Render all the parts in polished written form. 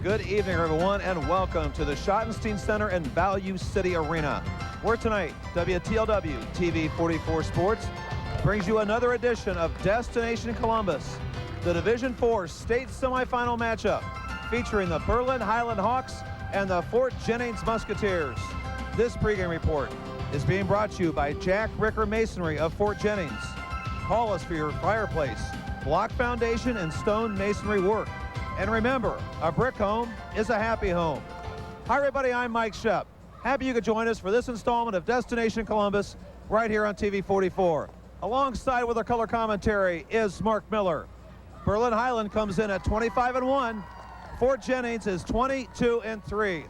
Good evening, everyone, and welcome to the Schottenstein Center in Value City Arena, where tonight WTLW TV 44 Sports brings you another edition of Destination Columbus, the Division IV state semifinal matchup featuring the Berlin Hiland Hawks and the Fort Jennings Musketeers. This pregame report is being brought to you by Jack Ricker Masonry of Fort Jennings. Call us for your fireplace, block foundation, and stone masonry work. And remember, a brick home is a happy home. Hi, everybody. I'm Mike Shep. Happy you could join us for this installment of Destination Columbus right here on TV 44. Alongside with our color commentary is Mark Miller. Berlin Hiland comes in at 25-1. Fort Jennings is 22-3.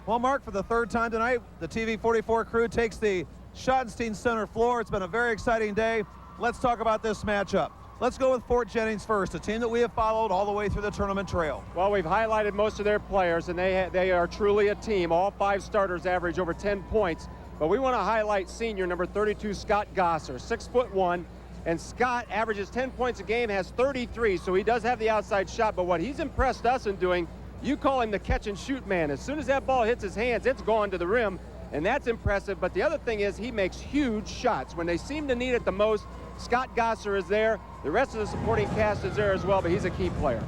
Well, Mark, for the third time tonight, the TV 44 crew takes the Schottenstein Center floor. It's been a very exciting day. Let's talk about this matchup. Let's go with Fort Jennings first, a team that we have followed all the way through the tournament trail. Well, we've highlighted most of their players, and they are truly a team. All 5 starters average over 10 points. But we want to highlight senior number 32, Scott Gosser, 6'1", and Scott averages 10 points a game, has 33, so he does have the outside shot. But what he's impressed us in doing, you call him the catch and shoot man. As soon as that ball hits his hands, it's gone to the rim, and that's impressive. But the other thing is he makes huge shots. When they seem to need it the most, Scott Gosser is there. The rest of the supporting cast is there as well, but he's a key player.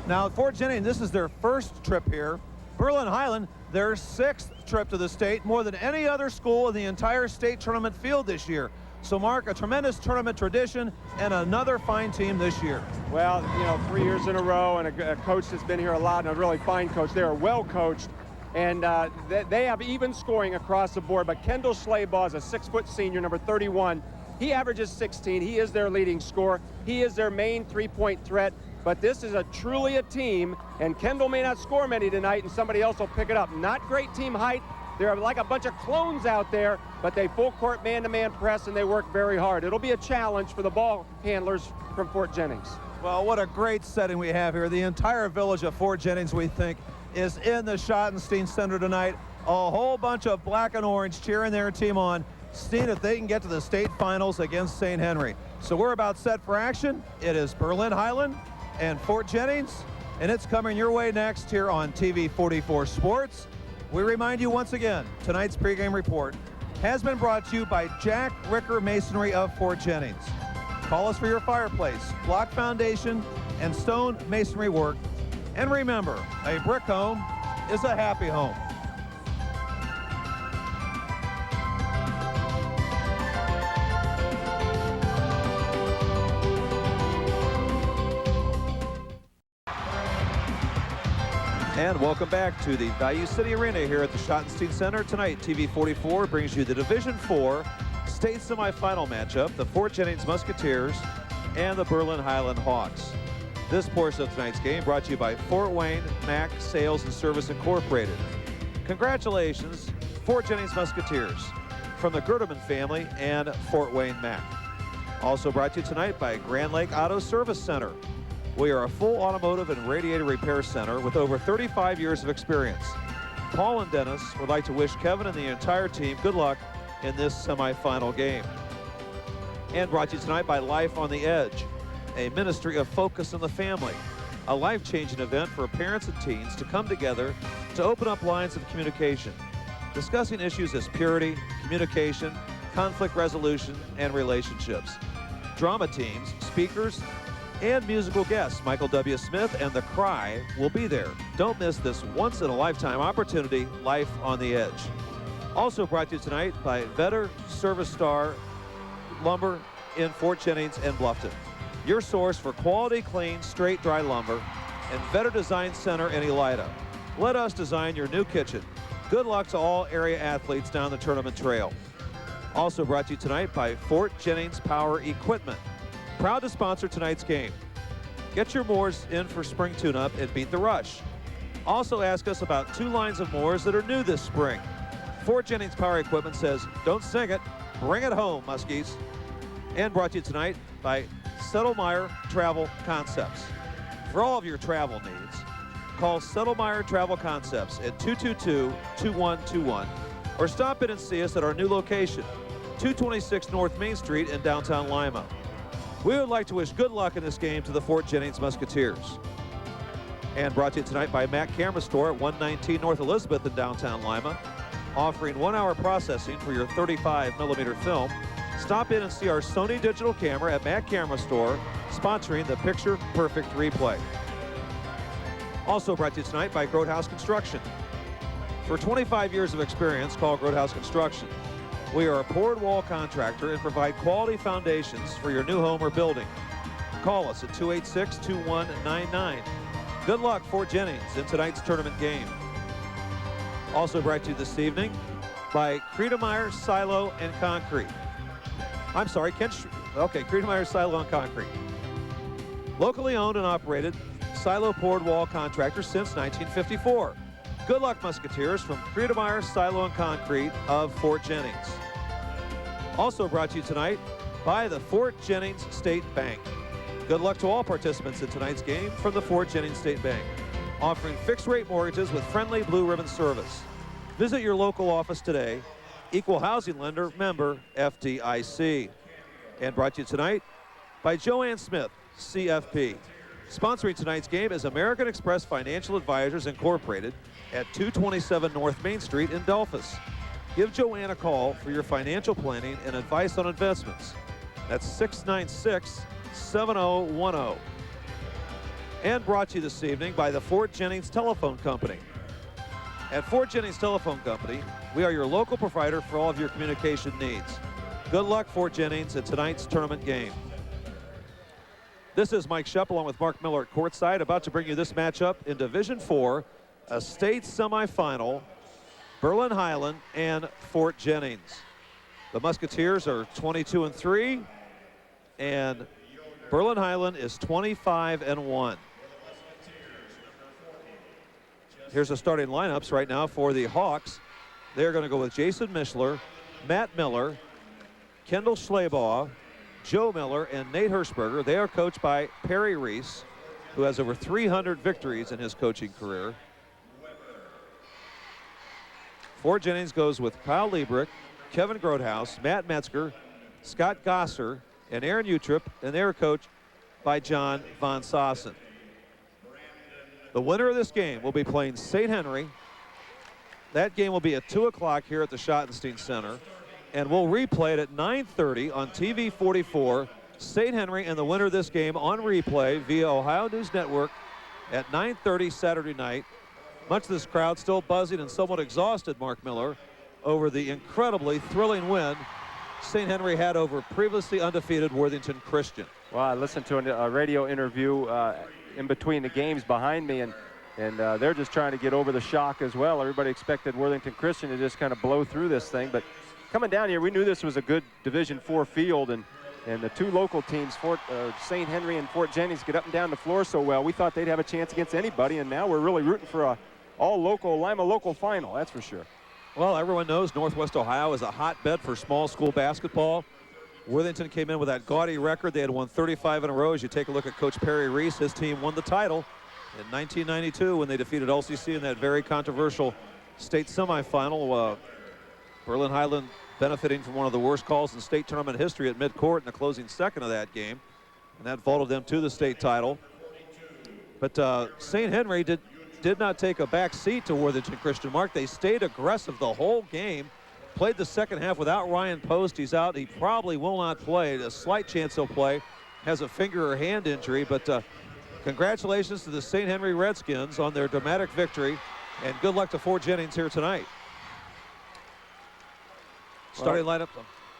Now, Fort Jennings, this is their first trip here. Berlin Hiland, their 6th trip to the state, more than any other school in the entire state tournament field this year. So, Mark, a tremendous tournament tradition and another fine team this year. Well, you know, 3 years in a row, and a coach that's been here a lot, and a really fine coach. They are well coached, and they have even scoring across the board. But Kendall Schleybaugh is a 6-foot senior, number 31. He averages 16. He is their leading scorer. He is their main three-point threat. But this is truly a team, and Kendall may not score many tonight, and somebody else will pick it up. Not great team height. They're like a bunch of clones out there, but they full-court man-to-man press, and they work very hard. It'll be a challenge for the ball handlers from Fort Jennings. Well, what a great setting we have here. The entire village of Fort Jennings, we think, is in the Schottenstein Center tonight. A whole bunch of black and orange cheering their team on, seeing if they can get to the state finals against St. Henry. So we're about set for action. It is Berlin Hiland and Fort Jennings, and it's coming your way next here on TV 44 Sports. We remind you once again, tonight's pregame report has been brought to you by Jack Ricker Masonry of Fort Jennings. Call us for your fireplace, block foundation, and stone masonry work. And remember, a brick home is a happy home. And welcome back to the Value City Arena here at the Schottenstein Center. Tonight, TV 44 brings you the Division IV state semifinal matchup, the Fort Jennings Musketeers and the Berlin Hiland Hawks. This portion of tonight's game brought to you by Fort Wayne Mac Sales and Service Incorporated. Congratulations, Fort Jennings Musketeers, from the Gerdeman family and Fort Wayne Mac. Also brought to you tonight by Grand Lake Auto Service Center. We are a full automotive and radiator repair center with over 35 years of experience. Paul and Dennis would like to wish Kevin and the entire team good luck in this semifinal game. And brought to you tonight by Life on the Edge, a ministry of focus on the family, a life-changing event for parents and teens to come together to open up lines of communication, discussing issues as purity, communication, conflict resolution, and relationships. Drama teams, speakers, and musical guests Michael W. Smith and The Cry will be there. Don't miss this once-in-a-lifetime opportunity, Life on the Edge. Also brought to you tonight by Vetter Service Star Lumber in Fort Jennings and Bluffton. Your source for quality, clean, straight, dry lumber, and Vetter Design Center in Elida. Let us design your new kitchen. Good luck to all area athletes down the tournament trail. Also brought to you tonight by Fort Jennings Power Equipment. Proud to sponsor tonight's game. Get your moors in for spring tune-up and beat the rush. Also ask us about 2 lines of moors that are new this spring. Fort Jennings Power Equipment says, don't sing it, bring it home, Muskies. And brought to you tonight by Settlemyre Travel Concepts. For all of your travel needs, call Settlemyre Travel Concepts at 222-2121 or stop in and see us at our new location, 226 North Main Street in downtown Lima. We would like to wish good luck in this game to the Fort Jennings Musketeers. And brought to you tonight by Mac Camera Store at 119 North Elizabeth in downtown Lima, offering 1-hour processing for your 35mm film. Stop in and see our Sony digital camera at Mac Camera Store, sponsoring the Picture Perfect Replay. Also brought to you tonight by Grotehouse Construction. For 25 years of experience, call Grotehouse Construction. We are a poured wall contractor and provide quality foundations for your new home or building. Call us at 286-2199. Good luck, Fort Jennings, in tonight's tournament game. Also brought to you this evening by Credemeyer Silo and Concrete. I'm sorry, Credemeyer Silo and Concrete. Locally owned and operated silo poured wall contractor since 1954. Good luck, Musketeers, from Credemeyer Silo and Concrete of Fort Jennings. Also brought to you tonight by the Fort Jennings State Bank. Good luck to all participants in tonight's game from the Fort Jennings State Bank, offering fixed-rate mortgages with friendly blue ribbon service. Visit your local office today. Equal housing lender, member FDIC. And brought to you tonight by Joanne Smith, CFP. Sponsoring tonight's game is American Express Financial Advisors Incorporated at 227 North Main Street in Delphus. Give Joanne a call for your financial planning and advice on investments. That's 696-7010. And brought to you this evening by the Fort Jennings Telephone Company. At Fort Jennings Telephone Company, we are your local provider for all of your communication needs. Good luck, Fort Jennings, at tonight's tournament game. This is Mike Shepp along with Mark Miller at courtside, about to bring you this matchup in Division 4, a state semifinal, Berlin Hiland and Fort Jennings. The Musketeers are 22-3, and Berlin Hiland is 25-1. Here's the starting lineups right now for the Hawks. They're going to go with Jason Mischler, Matt Miller, Kendall Schleybaugh, Joe Miller, and Nate Hirschberger. They are coached by Perry Reese, who has over 300 victories in his coaching career. Fort Jennings goes with Kyle Liebrick, Kevin Grotehouse, Matt Metzger, Scott Gosser, and Aaron Utrip, and they are coached by John Von Sossen. The winner of this game will be playing St. Henry. That game will be at 2 o'clock here at the Schottenstein Center. And we'll replay it at 9:30 on TV 44. St. Henry and the winner of this game on replay via Ohio News Network at 9:30 Saturday night. Much of this crowd still buzzing and somewhat exhausted, Mark Miller, over the incredibly thrilling win St. Henry had over previously undefeated Worthington Christian. Well, I listened to a radio interview in between the games behind me, and they're just trying to get over the shock as well. Everybody expected Worthington Christian to just kind of blow through this thing, but coming down here, we knew this was a good Division 4 field, and the two local teams, St. Henry and Fort Jennings, get up and down the floor so well. We thought they'd have a chance against anybody, and now we're really rooting for a all-local Lima local final, that's for sure. Well, everyone knows Northwest Ohio is a hotbed for small school basketball. Worthington came in with that gaudy record. They had won 35 in a row. As you take a look at Coach Perry Reese, his team won the title in 1992 when they defeated LCC in that very controversial state semifinal. Berlin Hiland benefiting from one of the worst calls in state tournament history at midcourt in the closing second of that game, and that vaulted them to the state title. But St. Henry did not take a back seat to Worthington Christian. Mark, they stayed aggressive the whole game, played the second half without Ryan Post. He's out. He probably will not play. A slight chance he'll play. Has a finger or hand injury, but congratulations to the St. Henry Redskins on their dramatic victory, and good luck to Fort Jennings here tonight. Starting lineup.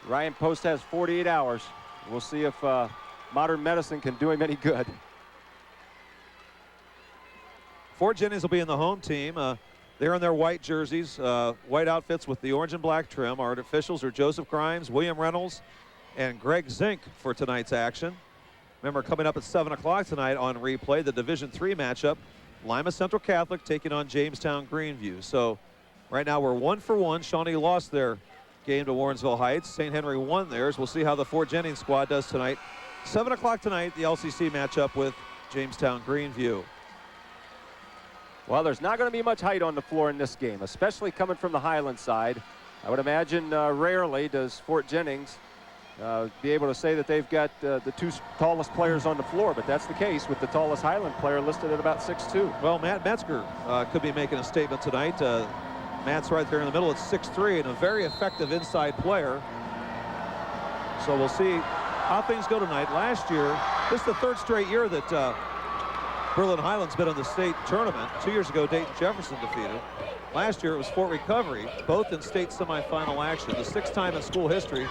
Ryan Post has 48 hours. We'll see if modern medicine can do him any good. Fort Jennings will be in the home team. They're in their white jerseys, white outfits with the orange and black trim. Our officials are Joseph Grimes, William Reynolds, and Greg Zink for tonight's action. Remember, coming up at 7 o'clock tonight on replay, the Division III matchup, Lima Central Catholic taking on Jamestown Greenview. So right now we're 1-for-1. Shawnee lost their game to Warrensville Heights. St. Henry won theirs. We'll see how the Fort Jennings squad does tonight. 7 o'clock tonight, the LCC matchup with Jamestown Greenview. Well, there's not going to be much height on the floor in this game, especially coming from the Hiland side. I would imagine rarely does Fort Jennings be able to say that they've got the two tallest players on the floor, but that's the case with the tallest Hiland player listed at about 6'2". Well, Matt Metzger could be making a statement tonight. Matt's right there in the middle at 6'3", and a very effective inside player. So we'll see how things go tonight. Last year, this is the third straight year that Berlin Highland's been in the state tournament. 2 years ago, Dayton Jefferson defeated. Last year, it was Fort Recovery, both in state semifinal action. The sixth time in school history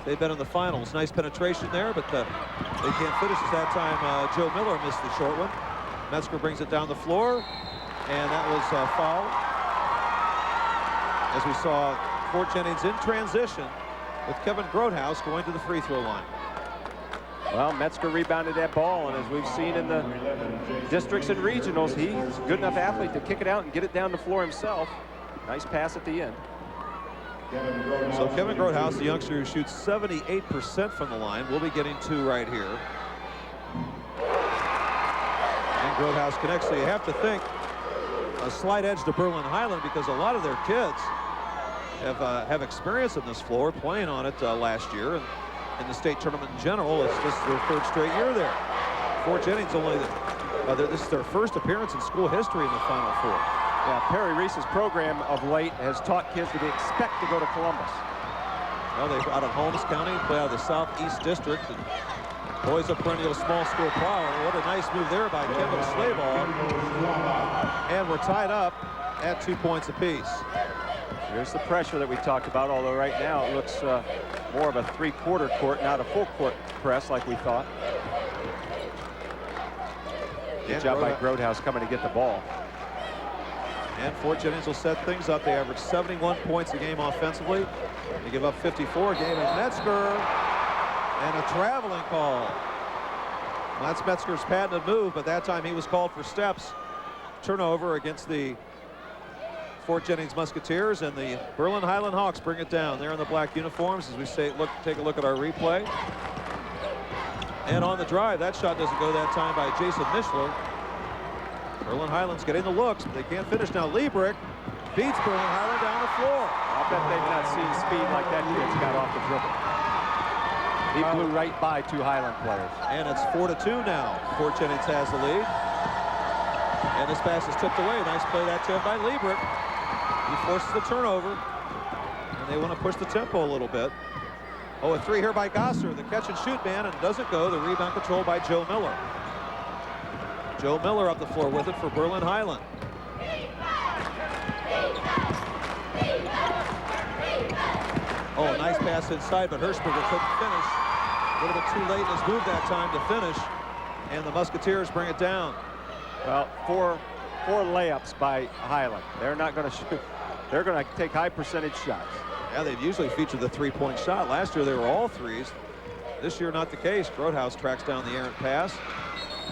they've been in the finals. Nice penetration there, but they can't finish. At that time, Joe Miller missed the short one. Metzger brings it down the floor, and that was fouled. As we saw Fort Jennings in transition with Kevin Grothaus going to the free throw line. Well, Metzger rebounded that ball, and as we've seen in the districts and regionals, he's a good enough athlete to kick it out and get it down the floor himself. Nice pass at the end. So Kevin Grothaus, the youngster who shoots 78% from the line, will be getting 2 right here. And Grothaus connects, so you have to think a slight edge to Berlin Highland because a lot of their kids have experience on this floor, playing on it last year. And in the state tournament in general, it's just their third straight year there. Fort Jennings this is their first appearance in school history in the Final Four. Yeah, Perry Reese's program of late has taught kids to expect to go to Columbus. Well, they're out of Holmes County, play out of the Southeast District, and boys a perennial small school power. What a nice move there by Kendall Slabaugh. And we're tied up at 2 points apiece. Here's the pressure that we talked about, although right now it looks more of a three-quarter court, not a full court press like we thought. Good job by Grothaus coming to get the ball. And Fort Jennings will set things up. They average 71 points a game offensively. They give up 54 a game. And Metzger, and a traveling call. Well, that's Metzger's patented move, but that time he was called for steps. Turnover against the Fort Jennings Musketeers, and the Berlin Highland Hawks bring it down. They're in the black uniforms as we take a look at our replay. And on the drive, that shot doesn't go that time by Jason Mishler. Berlin Highland's getting the looks, but they can't finish now. Liebrick beats Berlin Highland down the floor. I bet they've not seen speed like that kid's got off the dribble. He blew right by 2 Highland players. And it's 4-2 now. Fort Jennings has the lead. And this pass is tipped away. Nice play that time by Liebrick. He forces the turnover, and they want to push the tempo a little bit. Oh, a 3 here by Gosser, the catch and shoot man, and it doesn't go. The rebound controlled by Joe Miller. Joe Miller up the floor with it for Berlin Highland. Oh, a nice pass inside, but Hirschberger couldn't finish. A little bit too late in his move that time to finish, and the Musketeers bring it down. Well, four layups by Highland. They're not going to shoot. They're going to take high percentage shots. Yeah, they've usually featured the three-point shot. Last year they were all threes. This year not the case. Grothaus tracks down the errant pass,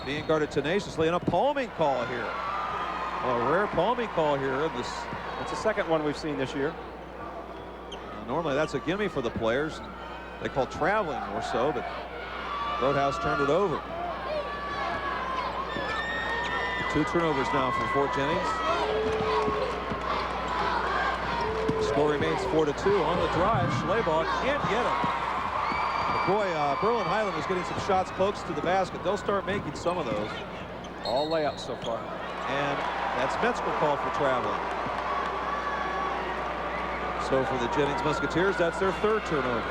being guarded tenaciously, and a palming call here. Well, a rare palming call here. It's the second one we've seen this year. Normally that's a gimme for the players. They call traveling more so, but Grothaus turned it over. 2 turnovers now for Fort Jennings. The score remains 4-2 on the drive. Schleybaugh can't get it. But boy, Berlin Highland is getting some shots close to the basket. They'll start making some of those. All layups so far. And that's Metzger called for traveling. So for the Jennings Musketeers, that's their 3rd turnover.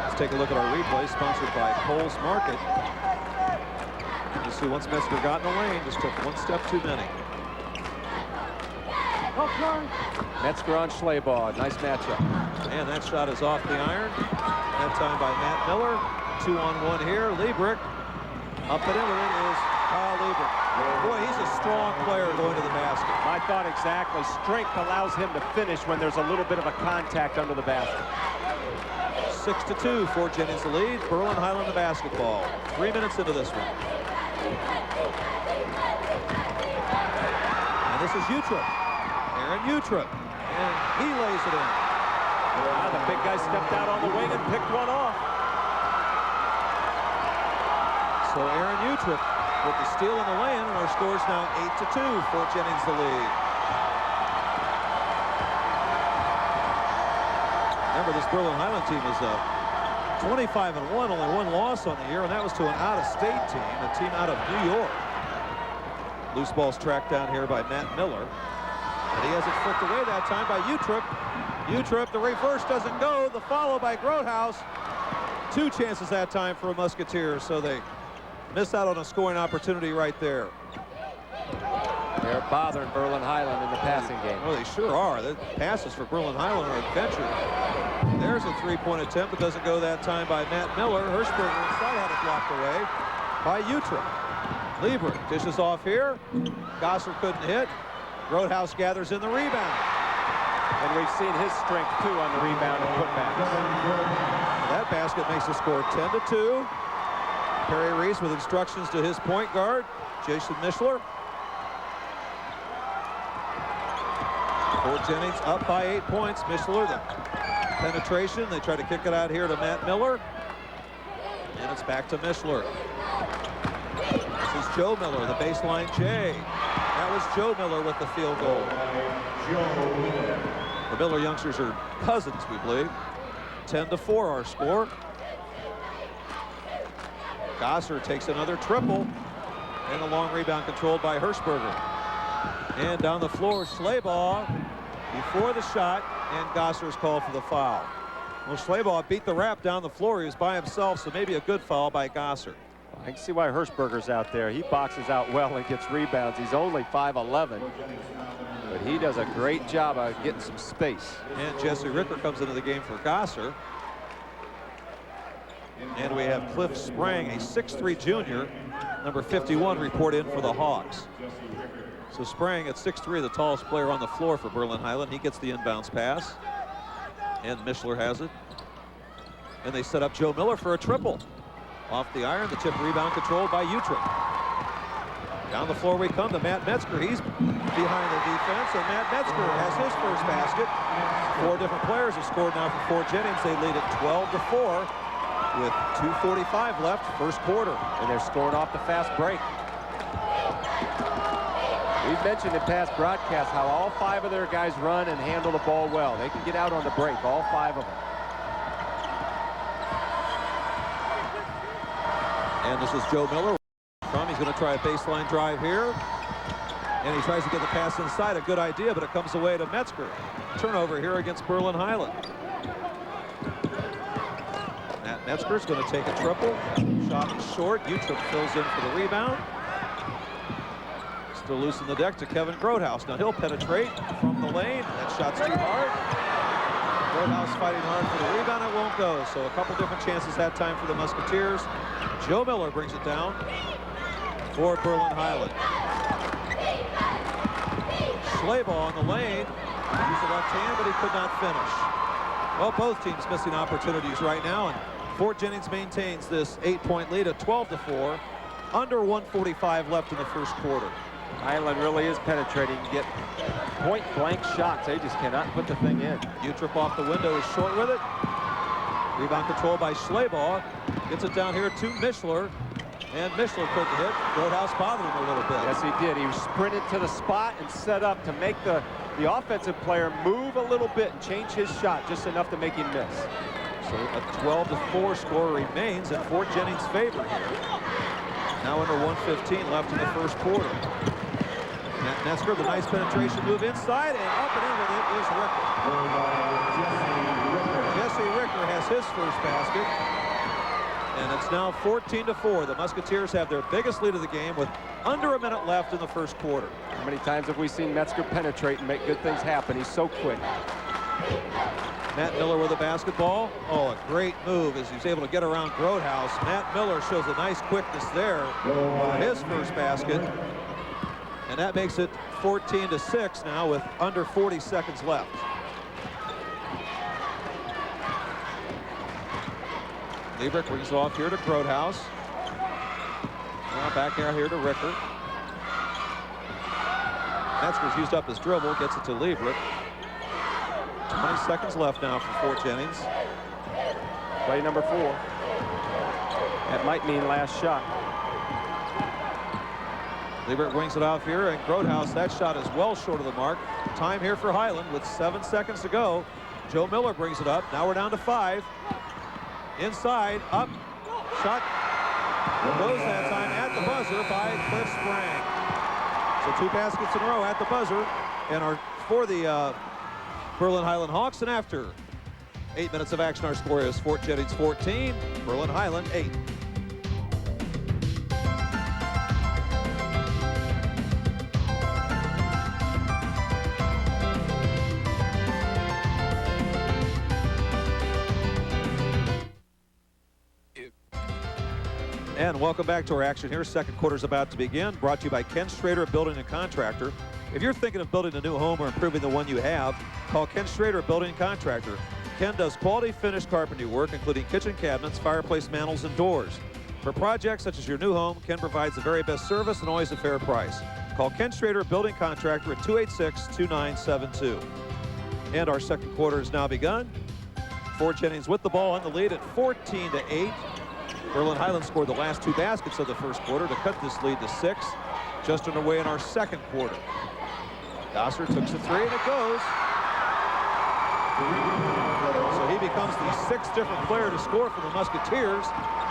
Let's take a look at our replay, sponsored by Coles Market. You see, once Metzger got in the lane, just took 1 step too many. Metzger on Schleybaugh. Nice matchup. And that shot is off the iron. That time by Matt Miller. 2-on-1 here. Liebrick. Up and in with it is Kyle Liebrick. Boy, he's a strong player going to the basket. I thought exactly. Strength allows him to finish when there's a little bit of a contact under the basket. 6-2. Fort Jennings the lead. Berlin Highland the basketball. 3 minutes into this one. And this is Utrip. Aaron Utrip. And he lays it in. The big guy stepped out on the wing and picked one off. So Aaron Utrip with the steal in the lane, and our score is now 8-2. Fort Jennings the lead. Remember, this Berlin Hiland team is 25-1, only one loss on the year, and that was to an out-of-state team, a team out of New York. Loose ball's tracked down here by Matt Miller. And he has it flicked away that time by Utrip. Utrip, the reverse doesn't go. The follow by Grotehouse. 2 chances that time for a Musketeers, so they miss out on a scoring opportunity right there. They're bothering Berlin Hiland in the passing game. Oh, they sure are. The passes for Berlin Hiland are adventure. There's a 3-point attempt. It doesn't go that time by Matt Miller. Hirschberger inside had it blocked away by Utrip. Lieber dishes off here. Gosser couldn't hit. Grotehouse gathers in the rebound. And we've seen his strength, too, on the rebound and putbacks. That basket makes the score 10-2. Perry Reese with instructions to his point guard, Jason Mischler. Fort Jennings up by 8 points. Mischler, the penetration. They try to kick it out here to Matt Miller. And it's back to Mischler. This is Joe Miller, the baseline J. That was Joe Miller with the field goal. The Miller youngsters are cousins, we believe. 10-4 our score. Gosser takes another triple. And a long rebound controlled by Hirschberger. And down the floor, Schleybaugh before the shot, and Gosser's called for the foul. Well, Schleybaugh beat the rap down the floor. He was by himself, so maybe a good foul by Gosser. I can see why Hirschberger's out there. He boxes out well and gets rebounds. He's only 5'11", but he does a great job of getting some space. And Jesse Ricker comes into the game for Gosser. And we have Cliff Sprang, a 6'3" junior, number 51, report in for the Hawks. So Sprang at 6'3", the tallest player on the floor for Berlin Hiland. He gets the inbounds pass. And Mischler has it. And they set up Joe Miller for a triple. Off the iron, the tip rebound controlled by Utrip. Down the floor we come to Matt Metzger. He's behind the defense, and Matt Metzger has his first basket. 4 different players have scored now for Fort Jennings. They lead it 12-4 with 2:45 left, first quarter. And they're scoring off the fast break. We've mentioned in past broadcasts how all 5 of their guys run and handle the ball well. They can get out on the break, all 5 of them. And this is Joe Miller. He's going to try a baseline drive here. And he tries to get the pass inside. A good idea, but it comes away to Metzger. Turnover here against Berlin Hiland. Matt Metzger's going to take a triple. Shot is short. Utrip fills in for the rebound. Still loose in the deck to Kevin Grotehouse. Now he'll penetrate from the lane. That shot's too hard. Grotehouse fighting hard for the rebound. It won't go. So a couple different chances that time for the Musketeers. Joe Miller brings it down for Berlin Hiland. Schleybaugh on the lane. Used the left hand, but he could not finish. Well, both teams missing opportunities right now, and Fort Jennings maintains this 8-point lead at 12-4. Under 1:45 left in the first quarter. Hiland really is penetrating. Get point-blank shots. They just cannot put the thing in. Utrip off the window is short with it. Rebound controlled by Schleybaugh. Gets it down here to Mischler. And Mischler couldn't hit. Grotehouse bothered him a little bit. Yes, he did. He sprinted to the spot and set up to make the offensive player move a little bit and change his shot just enough to make him miss. So a 12-4 score remains in Fort Jennings' favor here. Now under 1:15 left in the first quarter. Matt Metzger, the nice penetration move inside, and up and in with it is Ricker. Jesse Ricker has his first basket. And it's now 14-4. The Musketeers have their biggest lead of the game with under a minute left in the first quarter. How many times have we seen Metzger penetrate and make good things happen? He's so quick. Matt Miller with the basketball. Oh, a great move as he's able to get around Grotehouse. Matt Miller shows a nice quickness there for his first basket. And that makes it 14-6 now with under 40 seconds left. Liebrick brings it off here to Grotehouse. Now back out here to Ricker. Metzger's used up his dribble, gets it to Liebrick. 20 seconds left now for Fort Jennings. Play number 4. That might mean last shot. Liebrick wings it off here, and Grotehouse, that shot is well short of the mark. Time here for Hiland with 7 seconds to go. Joe Miller brings it up. Now we're down to 5. Inside, up, shot. Goes that time at the buzzer by Cliff Sprang. So 2 baskets in a row at the buzzer, and are for the Berlin Hiland Hawks. And after 8 minutes of action, our score is Fort Jennings 14, Berlin Hiland 8. And welcome back to our action here. Second quarter is about to begin. Brought to you by Ken Schrader, Building and Contractor. If you're thinking of building a new home or improving the one you have, call Ken Schrader, Building and Contractor. Ken does quality finished carpentry work, including kitchen cabinets, fireplace mantles, and doors. For projects such as your new home, Ken provides the very best service and always a fair price. Call Ken Schrader, Building Contractor at 286-2972. And our second quarter has now begun. Fort Jennings with the ball in the lead at 14-8. Berlin Hiland scored the last 2 baskets of the first quarter to cut this lead to 6. Just underway in our second quarter. Gosser took the 3 and it goes. So he becomes the 6th different player to score for the Musketeers,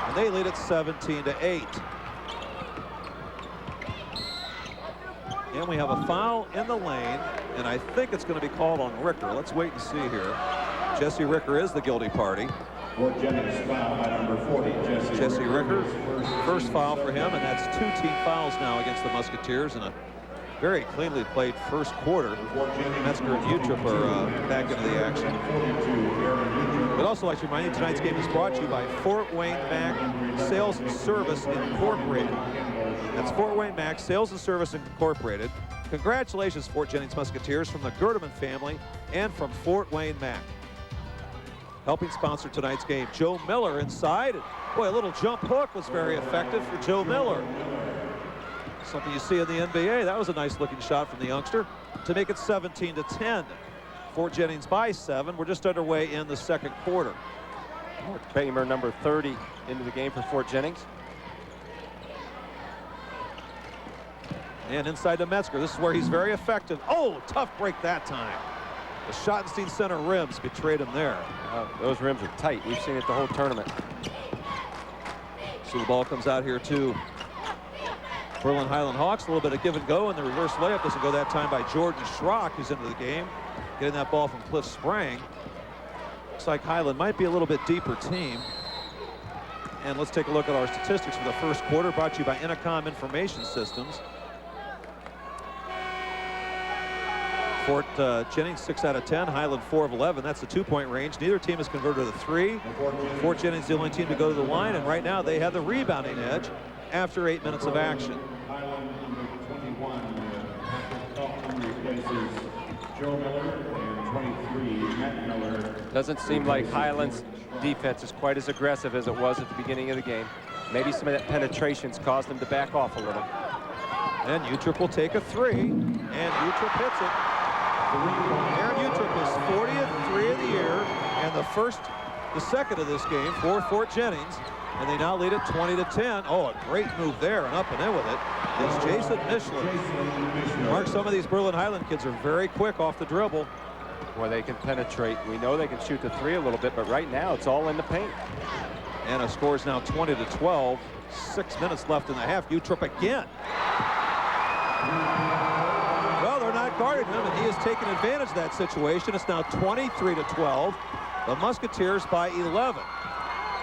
and they lead at 17-8. And we have a foul in the lane, and I think it's going to be called on Ricker. Let's wait and see here. Jesse Ricker is the guilty party. Fort Jennings foul by number 40, Jesse Ricker, first foul for him, and that's 2 team fouls now against the Musketeers in a very cleanly played first quarter. Metzger and Utrip are back into the action. But also, like to remind you, tonight's game is brought to you by Fort Wayne Mac Sales and Service Incorporated. That's Fort Wayne Mac Sales and Service Incorporated. Congratulations, Fort Jennings Musketeers, from the Gerdeman family and from Fort Wayne Mac. Helping sponsor tonight's game. Joe Miller inside. Boy, a little jump hook was very effective for Joe Miller. Something you see in the NBA. That was a nice looking shot from the youngster to make it 17-10. Fort Jennings by 7. We're just underway in the second quarter. Pregame number 30 into the game for Fort Jennings. And inside to Metzger. This is where he's very effective. Oh, tough break that time. The Schottenstein Center rims betrayed him there. Those rims are tight. We've seen it the whole tournament. So the ball comes out here to Berlin Hiland Hawks. A little bit of give and go, and the reverse layup doesn't go that time by Jordan Schrock, who's into the game. Getting that ball from Cliff Sprang. Looks like Hiland might be a little bit deeper team. And let's take a look at our statistics for the first quarter, brought to you by Intercom Information Systems. Fort Jennings 6 out of 10, Hiland 4 of 11. That's the 2-point range. Neither team has converted a 3. Fort Jennings the only team to go to the line, and right now they have the rebounding edge after 8 minutes of action. Hiland number 21 replaces Joe Miller, and 23 Matt Miller. Doesn't seem like Hiland's defense is quite as aggressive as it was at the beginning of the game. Maybe some of that penetration's caused them to back off a little. And Utrip will take a 3, and Utrip hits it. Aaron Utrip is 40th 3 of the year, and the second of this game for Fort Jennings, and they now lead it 20-10. Oh, a great move there, and up and in with it is Jason Michelin. Mark, some of these Berlin Hiland kids are very quick off the dribble. Where they can penetrate. We know they can shoot the 3 a little bit, but right now it's all in the paint. And a score is now 20-12. 6 minutes left in the half. Utrip again. Well, they're not guarding him, and he has taken advantage of that situation. It's now 23-12. The Musketeers by 11.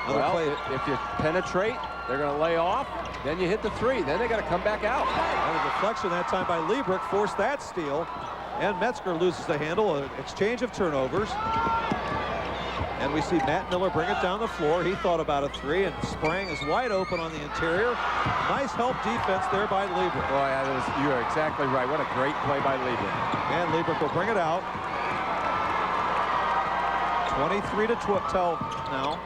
Well, if you penetrate, they're going to lay off. Then you hit the 3. Then they got to come back out. And a deflection that time by Liebrick forced that steal. And Metzger loses the handle. An exchange of turnovers. And we see Matt Miller bring it down the floor. He thought about a 3, and Sprang is wide open on the interior. Nice help defense there by Liebrick. Boy, you are exactly right. What a great play by Liebrick. And Liebrick will bring it out. 23-12 now.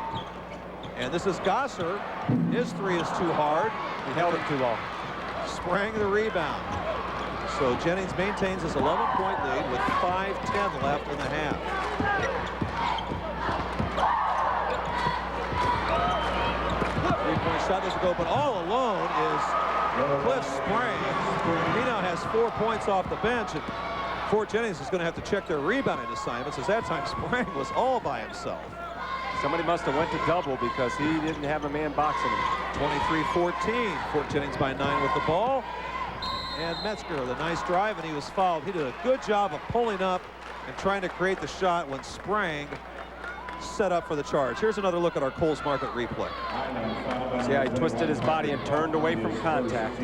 And this is Gosser. His 3 is too hard. He held it too long. Sprang the rebound. So Jennings maintains his 11-point lead with 5:10 left in the half. Three-point shot doesn't go, but all alone is Cliff Sprang. He now has 4 points off the bench. And Fort Jennings is going to have to check their rebounding assignments, as that time Sprang was all by himself. Somebody must have went to double because he didn't have a man boxing him. 23-14. Fort Jennings by 9 with the ball. And Metzger, the nice drive, and he was fouled. He did a good job of pulling up and trying to create the shot when Sprang set up for the charge. Here's another look at our Coles Market replay. See how he twisted his body and turned away from contact.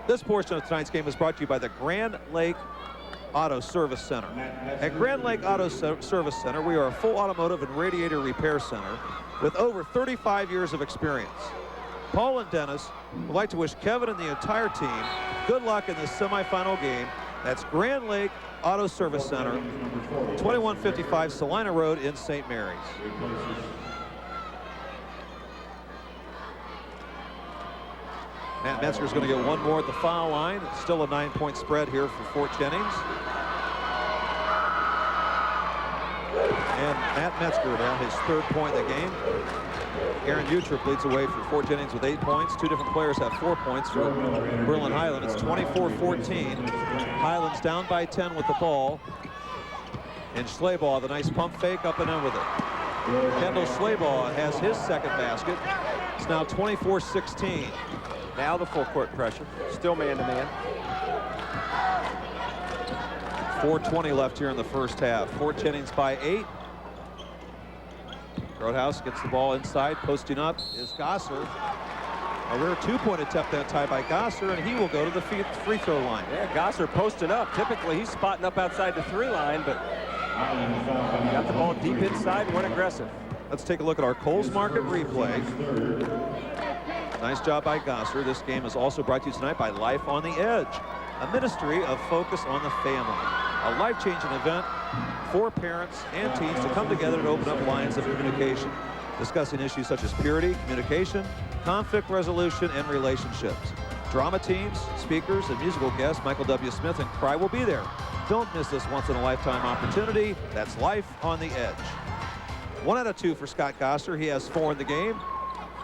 This portion of tonight's game is brought to you by the Grand Lake Auto Service Center. At Grand Lake Auto Service Center, we are a full automotive and radiator repair center with over 35 years of experience. Paul and Dennis would like to wish Kevin and the entire team good luck in this semifinal game. That's Grand Lake Auto Service Center, 2155 Salina Road in St. Mary's. Matt Metzger is going to get one more at the foul line. It's still a 9-point spread here for Fort Jennings. And Matt Metzger down his 3rd point of the game. Aaron Utrip leads away for Fort Jennings with 8 points. 2 different players have 4 points for Berlin Hiland. It's 24-14. Hiland's down by 10 with the ball. And Schleybaugh, the nice pump fake, up and in with it. Kendall Schleybaugh has his 2nd basket. It's now 24-16. Now the full court pressure. Still man-to-man. 4:20 left here in the first half. Fort Jennings by 8. Roadhouse gets the ball inside. Posting up is Gosser. A rare 2-point attempt that time by Gosser, and he will go to the free throw line. Yeah, Gosser posting up. Typically, he's spotting up outside the 3 line, but got the ball deep inside and went aggressive. Let's take a look at our Coles Market replay. Nice job by Gosser. This game is also brought to you tonight by Life on the Edge, a ministry of focus on the family. A life-changing event for parents and teens to come together to open up lines of communication, discussing issues such as purity, communication, conflict resolution, and relationships. Drama teams, speakers, and musical guests Michael W. Smith and Cry will be there. Don't miss this once-in-a-lifetime opportunity. That's Life on the Edge. 1 out of 2 for Scott Gosser. He has 4 in the game.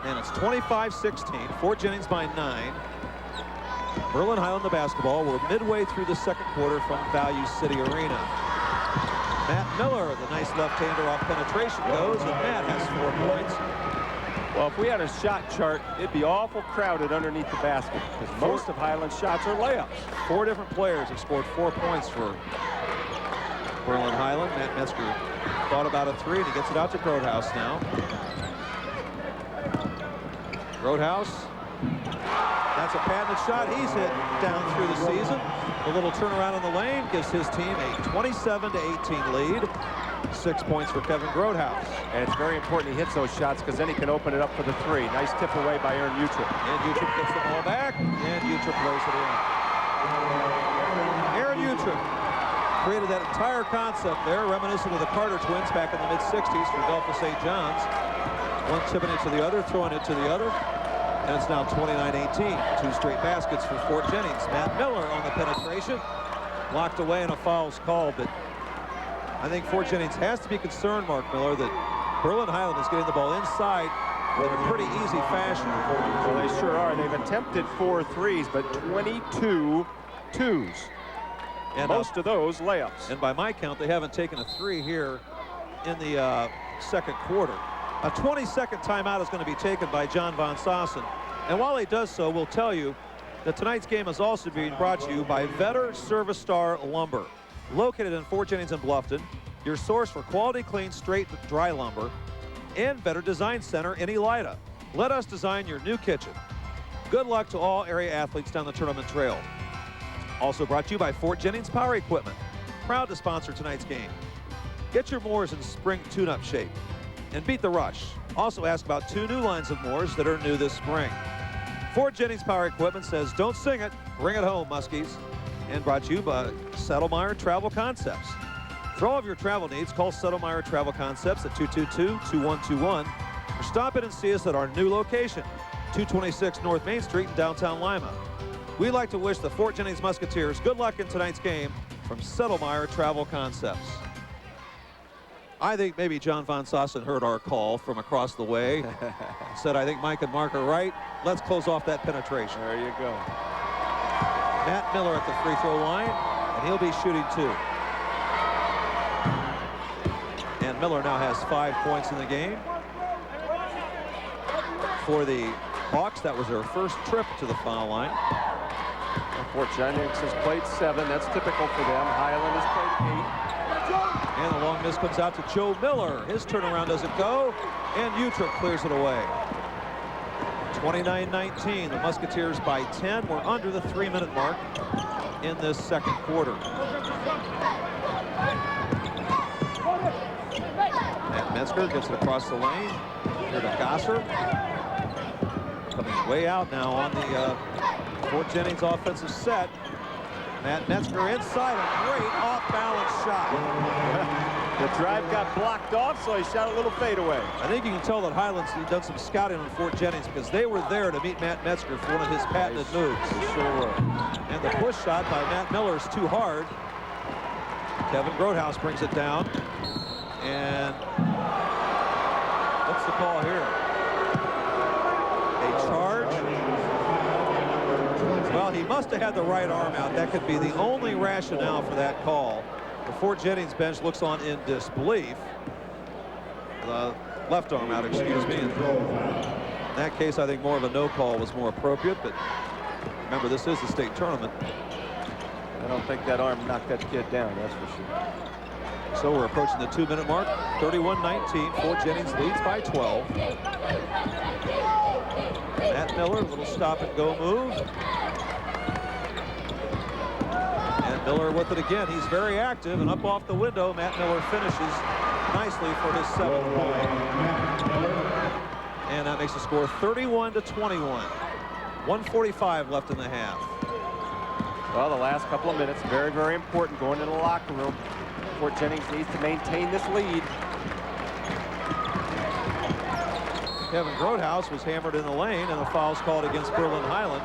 And it's 25-16. Fort Jennings by 9. Berlin Hiland the basketball. We're midway through the 2nd quarter from Value City Arena. Matt Miller, the nice left-hander off penetration goes, and Matt has 4 points. Well, if we had a shot chart, it'd be awful crowded underneath the basket because most of Hiland's shots are layups. 4 different players have scored 4 points for Berlin Hiland. Matt Metzger thought about a 3, and he gets it out to Roadhouse now. Roadhouse, that's a patented shot. He's hit down through the season. A little turnaround in the lane gives his team a 27-18 lead. 6 points for Kevin Roadhouse. And it's very important he hits those shots because then he can open it up for the 3. Nice tip away by Aaron Utrip. And Utrip gets the ball back, and Utrip lays it in. Aaron Utrip created that entire concept there, reminiscent of the Carter twins back in the mid-60s for Delphi St. John's. One tipping it to the other, throwing it to the other. And it's now 29-18. 2 straight baskets for Fort Jennings. Matt Miller on the penetration. Locked away and a foul's called. But I think Fort Jennings has to be concerned, Mark Miller, that Berlin Hiland is getting the ball inside in a pretty easy fashion. Well, they sure are. They've attempted 4 threes, but 22 twos. And most of those layups. And by my count, they haven't taken a 3 here in the 2nd quarter. A 22nd timeout is going to be taken by John Von Sossen. And while he does so, we'll tell you that tonight's game is also being brought to you by Vetter Service Star Lumber. Located in Fort Jennings and Bluffton, your source for quality, clean, straight, dry lumber, and Vetter Design Center in Elida. Let us design your new kitchen. Good luck to all area athletes down the tournament trail. Also brought to you by Fort Jennings Power Equipment, proud to sponsor tonight's game. Get your moors in spring tune-up shape and beat the rush. Also ask about 2 new lines of moors that are new this spring. Fort Jennings Power Equipment says, don't sing it, bring it home, Muskies. And brought to you by Settlemyre Travel Concepts. For all of your travel needs, call Settlemyre Travel Concepts at 222-2121 or stop in and see us at our new location, 226 North Main Street in downtown Lima. We'd like to wish the Fort Jennings Musketeers good luck in tonight's game from Settlemyre Travel Concepts. I think maybe John Von Sossen heard our call from across the way. Said, I think Mike and Mark are right. Let's close off that penetration. There you go. Matt Miller at the free throw line. and he'll be shooting 2. And Miller now has 5 points in the game. For the Hawks, that was their first trip to the foul line. Fort Jennings has played 7. That's typical for them. Hiland has played 8. And the long miss comes out to Joe Miller. His turnaround doesn't go, and Utrecht clears it away. 29-19. The Musketeers by 10. We're under the 3-minute mark in this second quarter. And Metzger gets it across the lane. Here to Gasser. Coming way out now on the Fort Jennings offensive set. Matt Metzger inside, a great off-balance shot. The drive got blocked off, so he shot a little fadeaway. I think you can tell that Hiland's done some scouting on Fort Jennings because they were there to meet Matt Metzger for one of his patented moves. Sure were. And the push shot by Matt Miller is too hard. Kevin Grothaus brings it down. And what's the call here? A charge? Well, he must have had the right arm out. That could be the only rationale for that call. The Fort Jennings bench looks on in disbelief. The left arm out, excuse me. In that case, I think more of a no call was more appropriate. But remember, this is the state tournament. I don't think that arm knocked that kid down, that's for sure. So we're approaching the 2-minute mark. 31-19. Fort Jennings leads by 12. Matt Miller, a little stop and go move. And Miller with it again. He's very active, and up off the window, Matt Miller finishes nicely for his 7th point. And that makes the score 31-21. 1:45 left in the half. Well, the last couple of minutes, very, very important going in the locker room. Fort Jennings needs to maintain this lead. Kevin Grothaus was hammered in the lane, and the foul's called against Berlin Hiland.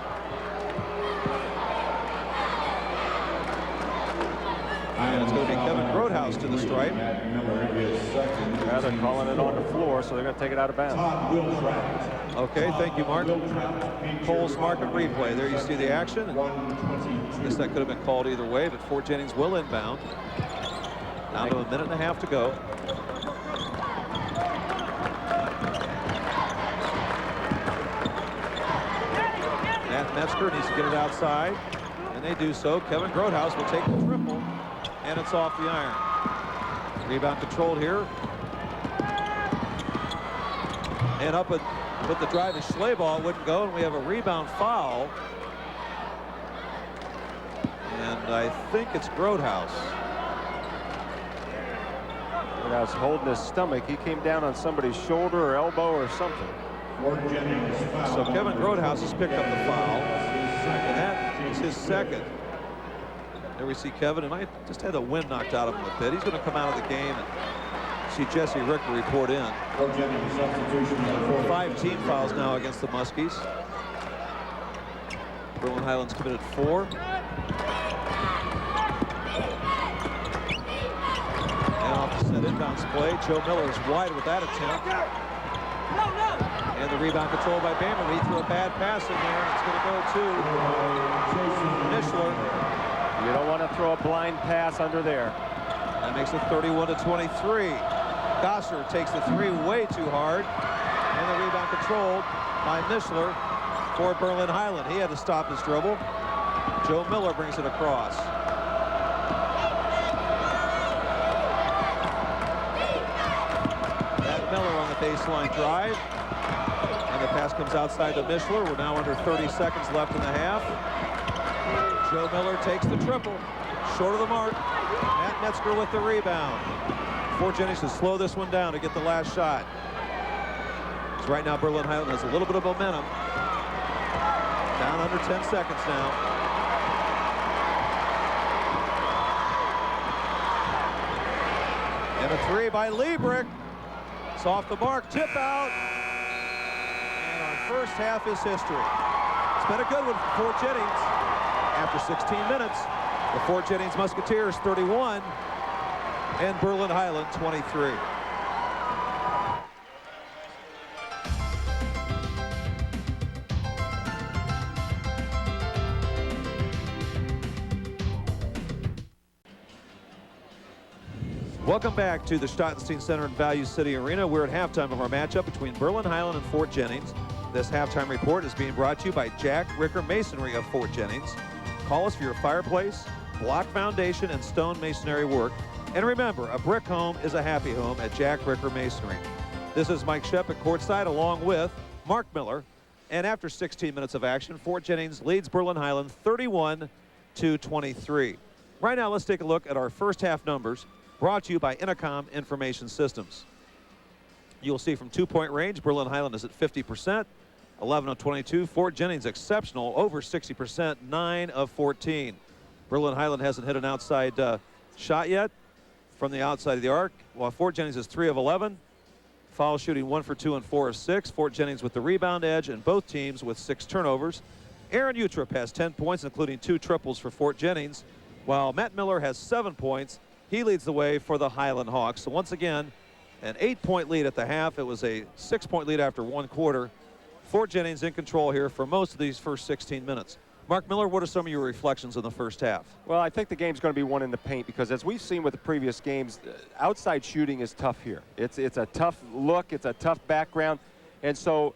And it's going to be Kevin Grothaus to the stripe. Now they're calling it on the floor, so they're going to take it out of bounds. Okay, thank you, Mark. Cole's Market replay. There you see the action. I guess that could have been called either way, but Fort Jennings will inbound. Down to a minute and a half to go. Matt Metzger needs to get it outside, and they do so. Kevin Grothaus will take the triple, and it's off the iron. Rebound controlled here. And up with the drive is Schleybaugh, wouldn't go, and we have a rebound foul. And I think it's Grothaus. Grothaus holding his stomach. He came down on somebody's shoulder or elbow or something. So Kevin Grothaus has picked up the foul, and that is his 2nd. There we see Kevin, and I just had the wind knocked out of him a bit. He's going to come out of the game and see Jesse Richter report in. 5 team fouls now against the Muskies. Berlin Hiland's committed 4. And off the set inbounds play. Joe Miller is wide with that attempt. And the rebound controlled by Bamer. He threw a bad pass in there, and it's going to go to Mishler. You don't want to throw a blind pass under there. That makes it 31-23. Gasser takes the 3 way too hard, and the rebound controlled by Mishler for Berlin Hiland. He had to stop his dribble. Joe Miller brings it across. Matt Miller on the baseline drive. And the pass comes outside to Mishler. We're now under 30 seconds left in the half. Joe Miller takes the triple. Short of the mark. Matt Metzger with the rebound. Fort Jennings to slow this one down to get the last shot. So right now Berlin Hiland has a little bit of momentum. Down under 10 seconds now. And a 3 by Liebrick. It's off the mark, tip out. And our first half is history. It's been a good one for Fort Jennings. After 16 minutes, the Fort Jennings Musketeers 31 and Berlin Hiland 23. Welcome back to the Schottenstein Center in Value City Arena. We're at halftime of our matchup between Berlin Hiland and Fort Jennings. This halftime report is being brought to you by Jack Ricker Masonry of Fort Jennings. Call us for your fireplace, block foundation, and stone masonry work. And remember, a brick home is a happy home at Jack Ricker Masonry. This is Mike Shep at courtside along with Mark Miller. And after 16 minutes of action, Fort Jennings leads Berlin Hiland 31-23. Right now, let's take a look at our first half numbers, brought to you by Intercom Information Systems. You'll see from two-point range, Berlin Hiland is at 50%, 11 of 22. Fort Jennings exceptional, over 60%, 9 of 14. Berlin Hiland hasn't hit an outside shot yet from the outside of the arc, while Fort Jennings is 3 of 11. Foul shooting 1 for 2 and 4 of 6. Fort Jennings with the rebound edge, and both teams with 6 turnovers. Aaron Utrip has 10 points, including 2 triples for Fort Jennings, while Matt Miller has 7 points. He leads the way for the Hiland Hawks. So once again, an 8-point lead at the half. It was a 6-point lead after 1 quarter. Fort Jennings in control here for most of these first 16 minutes. Mark Miller, what are some of your reflections on the first half? Well, I think the game's going to be won in the paint because, as we've seen with the previous games, outside shooting is tough here. It's a tough look. It's a tough background. And so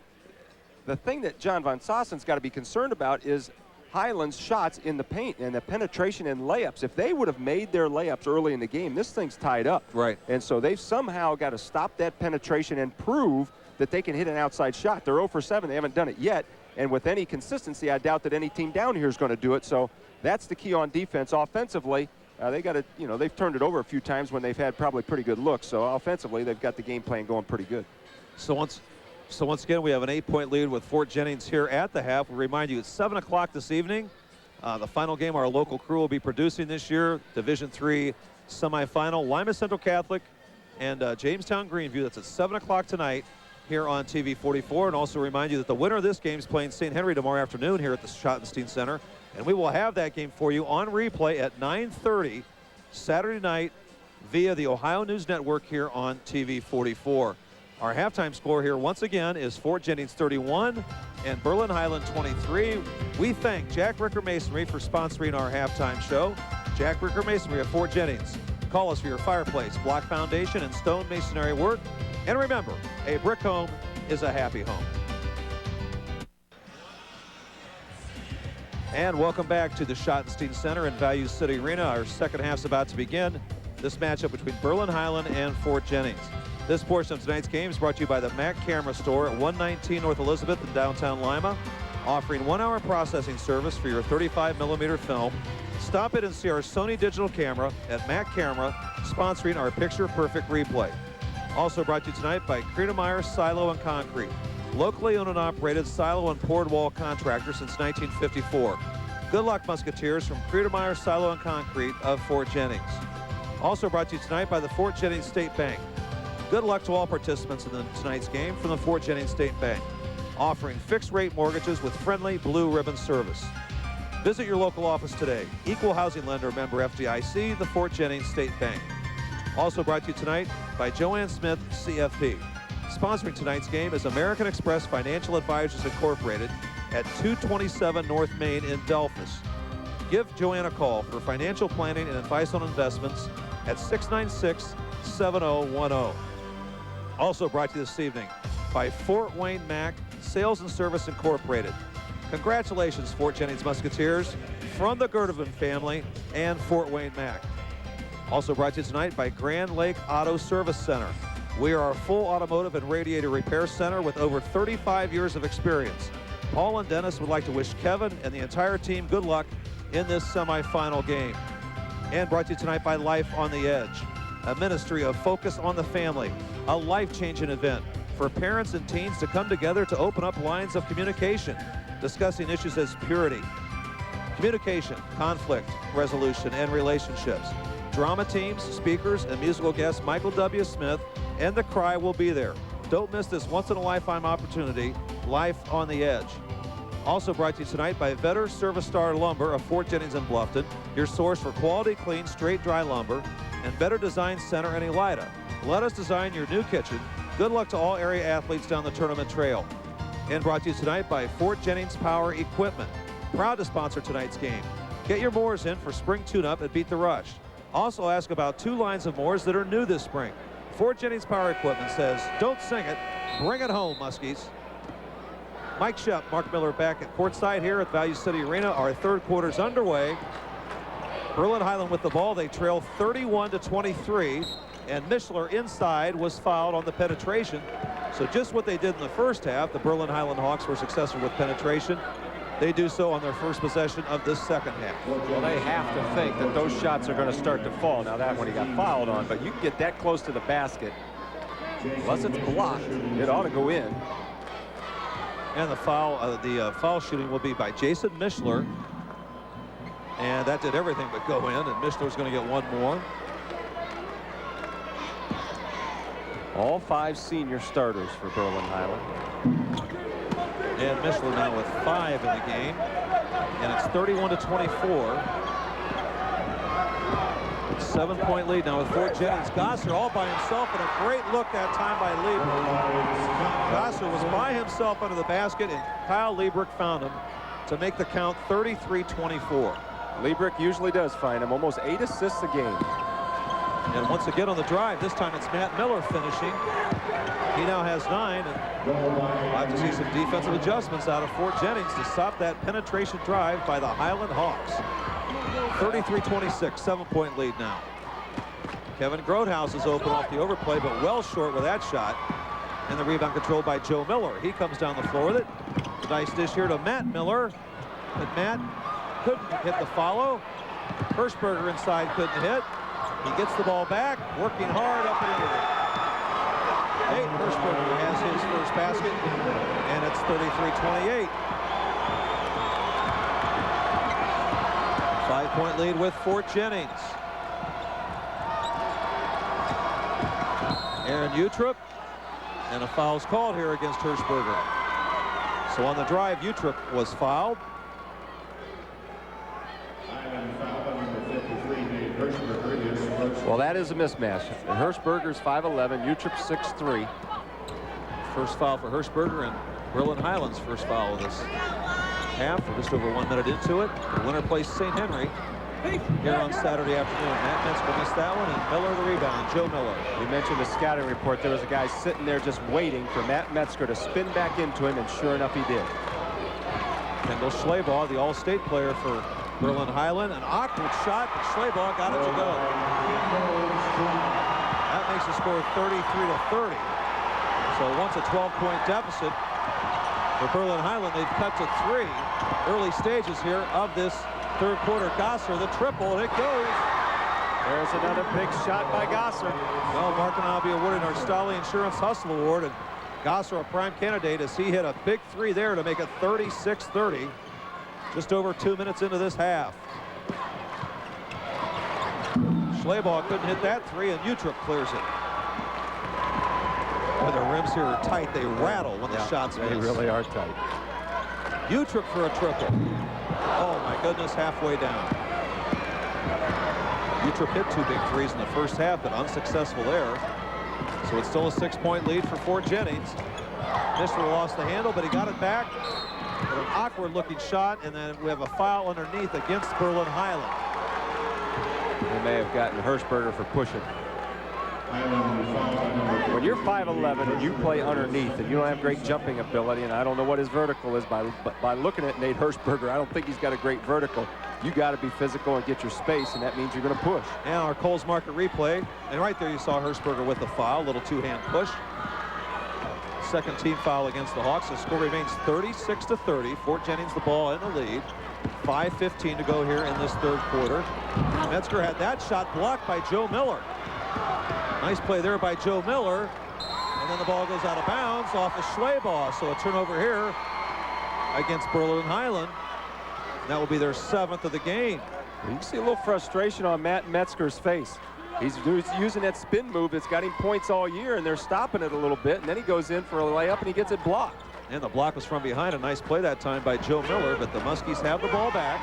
the thing that John Von Sossen's got to be concerned about is Hiland's shots in the paint and the penetration and layups. If they would have made their layups early in the game, this thing's tied up. Right. And so they've somehow got to stop that penetration and prove that they can hit an outside shot. They're 0 for 7. They haven't done it yet. And with any consistency, I doubt that any team down here is going to do it. So that's the key on defense. Offensively, they got to, they've turned it over a few times when they've had probably pretty good looks. So offensively, they've got the game plan going pretty good. So once again, we have an 8-point lead with Fort Jennings here at the half. We remind you, it's 7 o'clock this evening. The final game our local crew will be producing this year, Division III semifinal, Lima Central Catholic and Jamestown Greenview. That's at 7 o'clock tonight here on TV 44. And also remind you that the winner of this game is playing St. Henry tomorrow afternoon here at the Schottenstein Center. And we will have that game for you on replay at 9:30 Saturday night via the Ohio News Network here on TV 44. Our halftime score here once again is Fort Jennings 31 and Berlin Hiland 23. We thank Jack Ricker Masonry for sponsoring our halftime show. Jack Ricker Masonry of Fort Jennings. Call us for your fireplace, block foundation, and stone masonry work. And remember, a brick home is a happy home. And welcome back to the Schottenstein Center in Value City Arena. Our second half's about to begin. This matchup between Berlin Hiland and Fort Jennings. This portion of tonight's game is brought to you by the Mac Camera Store at 119 North Elizabeth in downtown Lima, offering 1-hour processing service for your 35mm film. Stop it and see our Sony digital camera at Mac Camera, sponsoring our Picture Perfect replay. Also brought to you tonight by Credemeyer Silo and Concrete, locally owned and operated silo and poured wall contractor since 1954. Good luck, Musketeers, from Credemeyer Silo and Concrete of Fort Jennings. Also brought to you tonight by the Fort Jennings State Bank. Good luck to all participants in tonight's game from the Fort Jennings State Bank, offering fixed-rate mortgages with friendly blue ribbon service. Visit your local office today. Equal housing lender, member FDIC, the Fort Jennings State Bank. Also brought to you tonight by Joanne Smith, CFP. Sponsoring tonight's game is American Express Financial Advisors Incorporated at 227 North Main in Delphus. Give Joanne a call for financial planning and advice on investments at 696-7010. Also brought to you this evening by Fort Wayne Mac Sales and Service Incorporated. Congratulations, Fort Jennings Musketeers, from the Gerdevan family and Fort Wayne Mac. Also brought to you tonight by Grand Lake Auto Service Center. We are a full automotive and radiator repair center with over 35 years of experience. Paul and Dennis would like to wish Kevin and the entire team good luck in this semifinal game. And brought to you tonight by Life on the Edge, a ministry of focus on the family, a life-changing event for parents and teens to come together to open up lines of communication, discussing issues as purity, communication, conflict, resolution, and relationships. Drama teams, speakers, and musical guest Michael W. Smith and The Cry will be there. Don't miss this once-in-a-lifetime opportunity, Life on the Edge. Also brought to you tonight by Vetter Service Star Lumber of Fort Jennings and Bluffton, your source for quality, clean, straight, dry lumber, and Vetter Design Center in Elida. Let us design your new kitchen. Good luck to all area athletes down the tournament trail. And brought to you tonight by Fort Jennings Power Equipment, proud to sponsor tonight's game. Get your mowers in for spring tune-up and beat the rush. Also ask about 2 lines of Moores that are new this spring. Fort Jennings Power Equipment says, don't sing it, bring it home, Muskies. Mike Shep, Mark Miller back at courtside here at Value City Arena. Our third quarter's underway. Berlin Hiland with the ball. They trail 31-23, and Mishler inside was fouled on the penetration. So just what they did in the first half, the Berlin Hiland Hawks were successful with penetration. They do so on their first possession of this second half. Well, they have to think that those shots are going to start to fall. Now, that one he got fouled on, but you can get that close to the basket. Unless it's blocked, it ought to go in. And the foul shooting will be by Jason Mishler. And that did everything but go in, and Mishler's going to get one more. All 5 senior starters for Berlin Hiland. And Mishler now with 5 in the game. And it's 31-24. 7-point lead now with Fort Jennings. Gosser all by himself, and a great look that time by Liebrick. Gosser was by himself under the basket, and Kyle Liebrick found him to make the count 33-24. Liebrick usually does find him. Almost 8 assists a game. And once again on the drive, this time it's Matt Miller finishing. He now has 9, and we'll have to see some defensive adjustments out of Fort Jennings to stop that penetration drive by the Hiland Hawks. 33-26, 7-point lead now. Kevin Grotehouse is open off the overplay, but well short with that shot. And the rebound controlled by Joe Miller. He comes down the floor with it. Nice dish here to Matt Miller, but Matt couldn't hit the follow. Hirschberger inside couldn't hit. He gets the ball back, working hard up and in. Nate Hirschberger has his first basket, and it's 33-28. 5-point lead with Fort Jennings. Aaron Utrup, and a foul's called here against Hirschberger. So on the drive, Utrup was fouled. Well, that is a mismatch. Hirschberger's 5'11", Utrup 6'3". First foul for Hirschberger, and Berlin Hiland's first foul of this half. We're just over 1 minute into it. The winner plays St. Henry here on Saturday afternoon. Matt Metzger missed that one, and Miller the rebound. Joe Miller. We mentioned the scouting report. There was a guy sitting there just waiting for Matt Metzger to spin back into him, and sure enough, he did. Kendall Schleybaugh, the All-State player for Berlin Hiland. An awkward shot, but Schleybaugh got it to go. That makes the score 33-30. So once a 12-point deficit for Berlin Hiland, they've cut to 3. Early stages here of this third quarter. Gosser, the triple, and it goes. There's another big shot by Gosser. Well, Mark and I will be awarding our Stolly Insurance Hustle Award, and Gosser a prime candidate as he hit a big 3 there to make it 36-30. Just over 2 minutes into this half. Schleybaugh couldn't hit that 3, and Utrup clears it. Boy, the rims here are tight. They rattle when the shots miss. They really are tight. Utrup for a triple. Oh, my goodness, halfway down. Utrup hit 2 big 3s in the first half, but unsuccessful there. So it's still a 6-point lead for Fort Jennings. Mishler lost the handle, but he got it back. But an awkward-looking shot, and then we have a foul underneath against Berlin Hiland. They may have gotten Hirschberger for pushing. When you're 5'11" and you play underneath and you don't have great jumping ability, and I don't know what his vertical is, but by looking at Nate Hirschberger, I don't think he's got a great vertical. You got to be physical and get your space, and that means you're going to push. And our Coles Market replay, and right there you saw Hirschberger with the foul, little 2-hand push. Second team foul against the Hawks. The score remains 36-30. Fort Jennings the ball in the lead. 5:15 to go here in this third quarter. Metzger had that shot blocked by Joe Miller. Nice play there by Joe Miller. And then the ball goes out of bounds off of Schleybaugh. So a turnover here against Berlin Hiland. That will be their 7th of the game. You can see a little frustration on Matt Metzger's face. He's using that spin move that's got him points all year, and they're stopping it a little bit, and then he goes in for a layup and he gets it blocked. And the block was from behind. A nice play that time by Joe Miller, but the Muskies have the ball back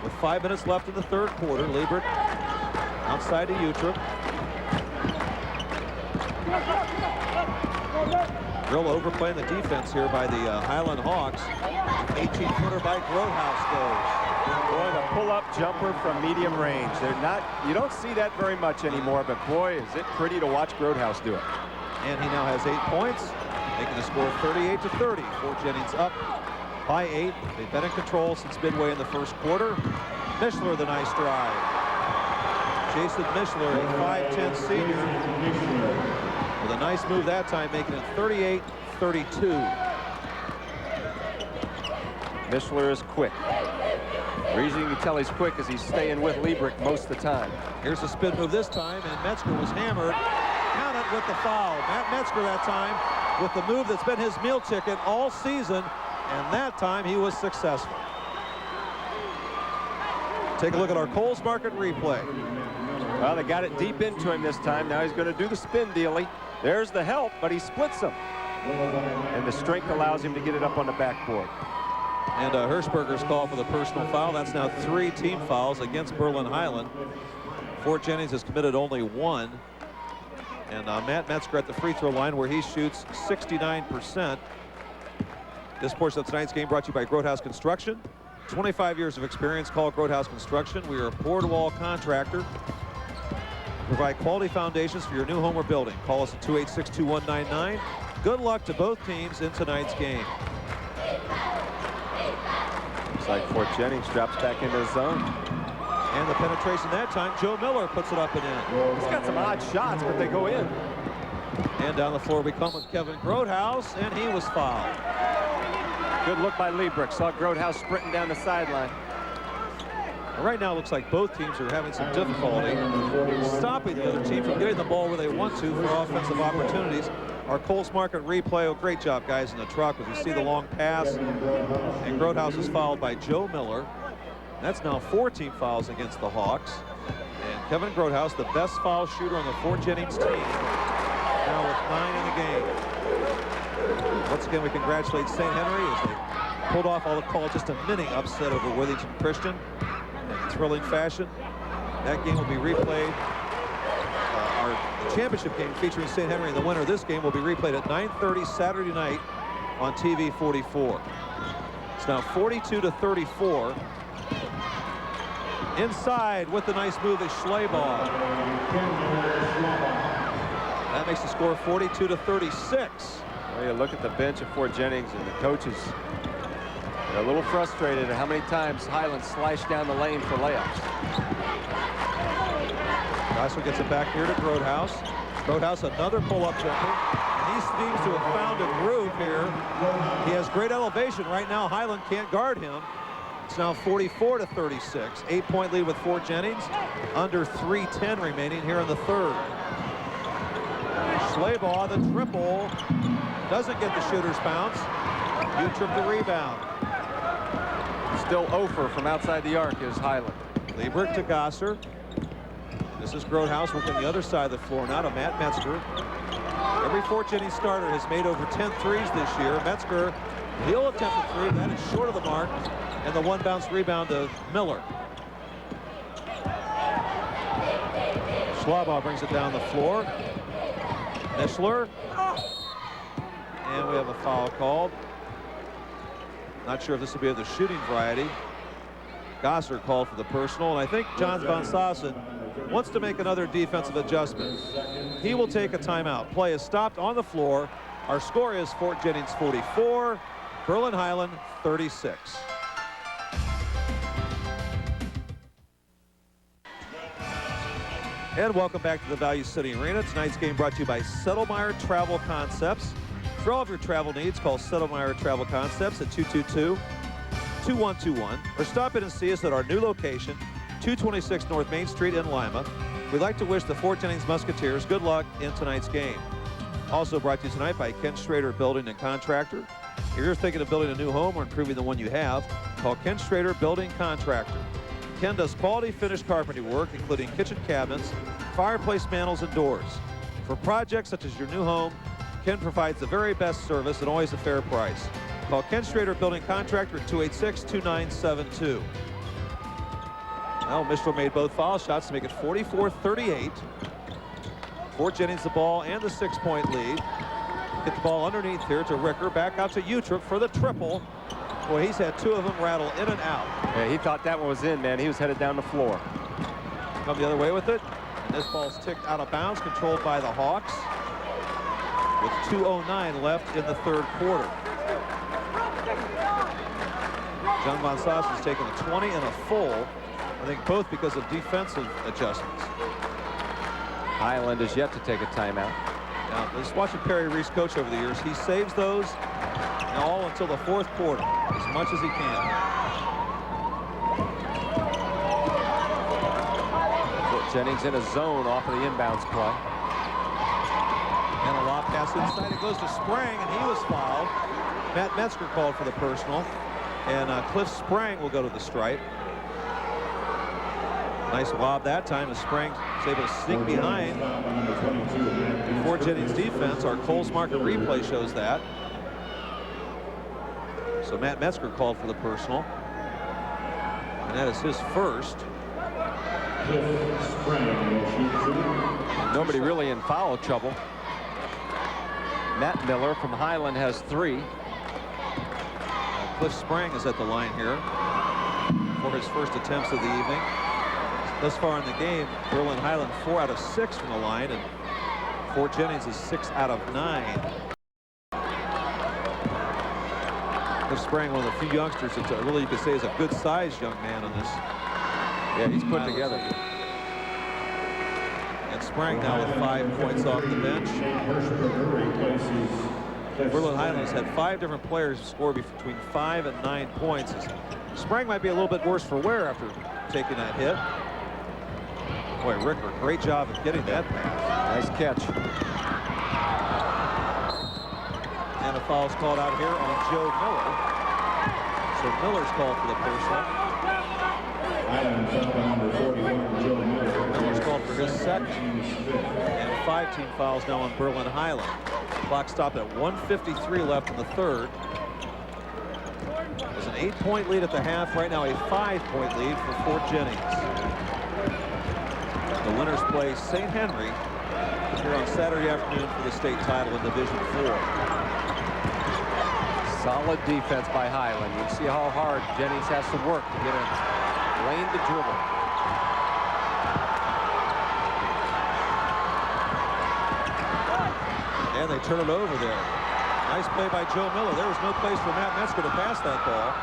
with 5 minutes left in the third quarter. Liebrick outside to Utrup. Real overplaying the defense here by the Hiland Hawks. 18-footer by Grotehouse goes. Boy, the pull-out pull-up jumper from medium range. You don't see that very much anymore, but boy, is it pretty to watch Grotehouse do it. And he now has 8 points, making the score 38-30. Fort Jennings up by 8. They've been in control since midway in the first quarter. Mishler, the nice drive. Jason Mishler, a 5'10 senior, with a nice move that time, making it 38-32. Mishler is quick. The reason you can tell he's quick is he's staying with Liebrich most of the time. Here's the spin move this time, and Metzger was hammered. Count it with the foul. Matt Metzger that time with the move that's been his meal ticket all season, and that time he was successful. Take a look at our Kohl's Market replay. Well, they got it deep into him this time. Now he's going to do the spin dealy. There's the help, but he splits them. And the strength allows him to get it up on the backboard. And Hirschberger's call for the personal foul. That's now 3 team fouls against Berlin Hiland. Fort Jennings has committed only 1. And Matt Metzger at the free throw line, where he shoots 69%. This portion of tonight's game brought to you by Grotehouse Construction. 25 years of experience. Call Grotehouse Construction. We are a board-wall contractor. Provide quality foundations for your new home or building. Call us at 286-2199. Good luck to both teams in tonight's game. Looks like Fort Jennings drops back into the zone. And the penetration that time, Joe Miller puts it up and in. He's got some odd shots, but they go in. And down the floor we come with Kevin Grotehouse, and he was fouled. Good look by Liebrich. Saw Grotehouse sprinting down the sideline. Right now it looks like both teams are having some difficulty stopping the other team from getting the ball where they want to for offensive opportunities. Our Kohl's Market replay. Oh, great job, guys, in the truck, as you see the long pass. And Grotehouse is fouled by Joe Miller. That's now 4 team fouls against the Hawks. And Kevin Grotehouse, the best foul shooter on the Fort Jennings team, now with 9 in the game. Once again, we congratulate St. Henry as they pulled off all the calls, just a mini upset over Worthington Christian in thrilling fashion. That game will be replayed. Our championship game featuring St. Henry, and the winner of this game will be replayed at 9:30 Saturday night on TV 44. It's now 42-34. Inside with the nice move is Schleybaugh. That makes the score 42-36. Well, you look at the bench of Fort Jennings, and the coaches are a little frustrated at how many times Hiland slashed down the lane for layups. Gosser gets it back here to Grotehouse. Grotehouse, another pull-up jumper. And he seems to have found a groove here. He has great elevation. Right now, Hiland can't guard him. It's now 44-36. 8-point lead with Fort Jennings. Under 3:10 remaining here in the third. Schleybaugh, the triple. Doesn't get the shooter's bounce. Utrip the rebound. Still over from outside the arc is Hiland. Liebrich to Gosser. This is Grotehouse working the other side of the floor now to Matt Metzger. Every Fort Jennings starter has made over 10 threes this year. Metzger, he'll attempt a 3. That is short of the mark. And the one bounce rebound to Miller. Schleybaugh brings it down the floor. Mishler. And we have a foul called. Not sure if this will be of the shooting variety. Gosser called for the personal, and I think Johns Van Sassen wants to make another defensive adjustment. He will take a timeout. Play is stopped on the floor. Our score is Fort Jennings 44, Berlin Hiland 36. And welcome back to the Value City Arena. Tonight's game brought to you by Settlemyre Travel Concepts. For all of your travel needs, call Settlemyre Travel Concepts at 222-2121 or stop in and see us at our new location, 226 North Main Street in Lima. We'd like to wish the Fort Jennings Musketeers good luck in tonight's game. Also brought to you tonight by Ken Schrader Building and Contractor. If you're thinking of building a new home or improving the one you have, call Ken Schrader Building Contractor. Ken does quality finished carpentry work, including kitchen cabinets, fireplace mantles, and doors. For projects such as your new home, Ken provides the very best service and always a fair price. Call Ken Schrader Building Contractor at 286-2972. Well, Mishler made both foul shots to make it 44-38. Fort Jennings the ball and the 6-point lead. Get the ball underneath here to Ricker. Back out to Utrip for the triple. Boy, he's had 2 of them rattle in and out. Yeah, he thought that one was in, man. He was headed down the floor. Come the other way with it. And this ball's ticked out of bounds, controlled by the Hawks, with 2:09 left in the third quarter. John Von Sassen's taken a 20 and a full, I think both because of defensive adjustments. Hiland is yet to take a timeout. Now, just watching Perry Reese coach over the years, he saves those all until the fourth quarter, as much as he can. Jennings in a zone off of the inbounds play. And a lob pass inside. It goes to Sprang, and he was fouled. Matt Metzger called for the personal. And Cliff Sprang will go to the stripe. Nice lob that time as Sprang is able to sneak behind before Jennings' defense. Our Coles market replay shows that. So Matt Metzger called for the personal. And that is his first. Nobody really in foul trouble. Matt Miller from Hiland has 3. Cliff Sprang is at the line here for his first attempts of the evening. Thus far in the game, Berlin Hiland 4 out of 6 from the line, and Fort Jennings is 6 out of 9. Cliff Sprang, one of the few youngsters that really you could say is a good-sized young man on this. Yeah, he's put together. And Sprang now with 5 points off the bench. Berlin Hiland has had 5 different players score between 5 and 9 points. Sprang might be a little bit worse for wear after taking that hit. Boy, Ricker, great job of getting that pass. Nice catch. And a foul's called out here on Joe Miller. So Miller's called for the personal. Miller's called for his second. And 5 team fouls now on Berlin Hiland. Clock stopped at 1:53 left in the third. There's an 8-point lead at the half. Right now a 5-point lead for Fort Jennings. The winners play St. Henry here on Saturday afternoon for the state title in Division 4. Solid defense by Hiland. You can see how hard Jennings has to work to get a lane to dribble. And they turn it over there. Nice play by Joe Miller. There was no place for Matt Metzger to pass that ball.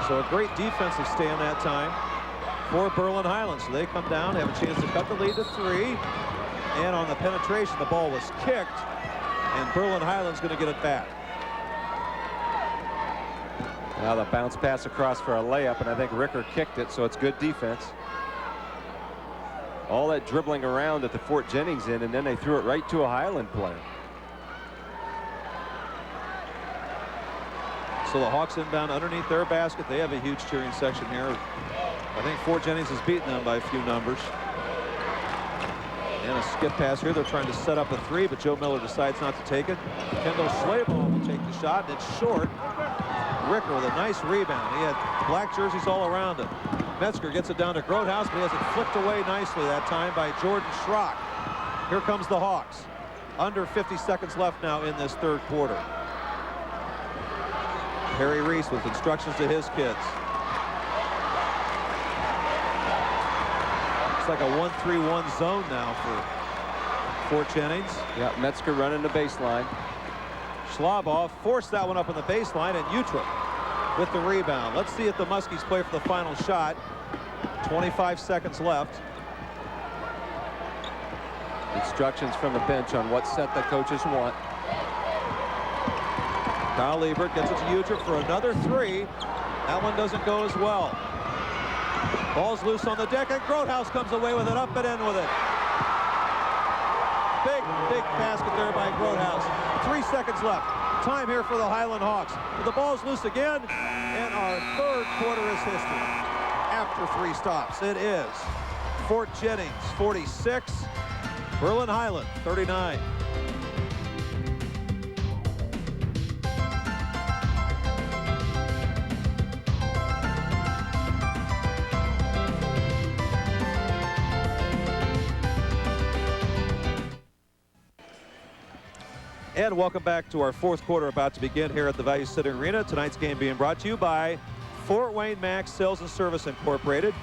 So a great defensive stand that time for Berlin Hiland. So they come down, have a chance to cut the lead to 3. And on the penetration, the ball was kicked. And Berlin Hiland's going to get it back. Now the bounce pass across for a layup, and I think Ricker kicked it, so it's good defense. All that dribbling around at the Fort Jennings end, and then they threw it right to a Hiland player. So the Hawks inbound underneath their basket. They have a huge cheering section here. I think Fort Jennings has beaten them by a few numbers. And a skip pass here. They're trying to set up a 3, but Joe Miller decides not to take it. Kendall Schlaball will take the shot, and it's short. Ricker with a nice rebound. He had black jerseys all around him. Metzger gets it down to Grothaus, but he has it flicked away nicely that time by Jordan Schrock. Here comes the Hawks. Under 50 seconds left now in this third quarter. Perry Reese with instructions to his kids. It's like a 1-3-1 zone now for Fort Jennings. Yeah, Metzger running the baseline. Schlaball forced that one up on the baseline, and Utrecht with the rebound. Let's see if the Muskies play for the final shot. 25 seconds left. Instructions from the bench on what set the coaches want. Kyle Liebert gets it to Utrecht for another 3. That one doesn't go as well. Ball's loose on the deck, and Grothaus comes away with it, up and in with it. Big basket there by Grothaus. 3 seconds left. Time here for the Hiland Hawks. But the ball's loose again, and our third quarter is history. After 3 stops, it is Fort Jennings 46, Berlin Hiland 39. And welcome back to our fourth quarter about to begin here at the Value City Arena. Tonight's game being brought to you by Fort Wayne Mack Sales and Service Incorporated.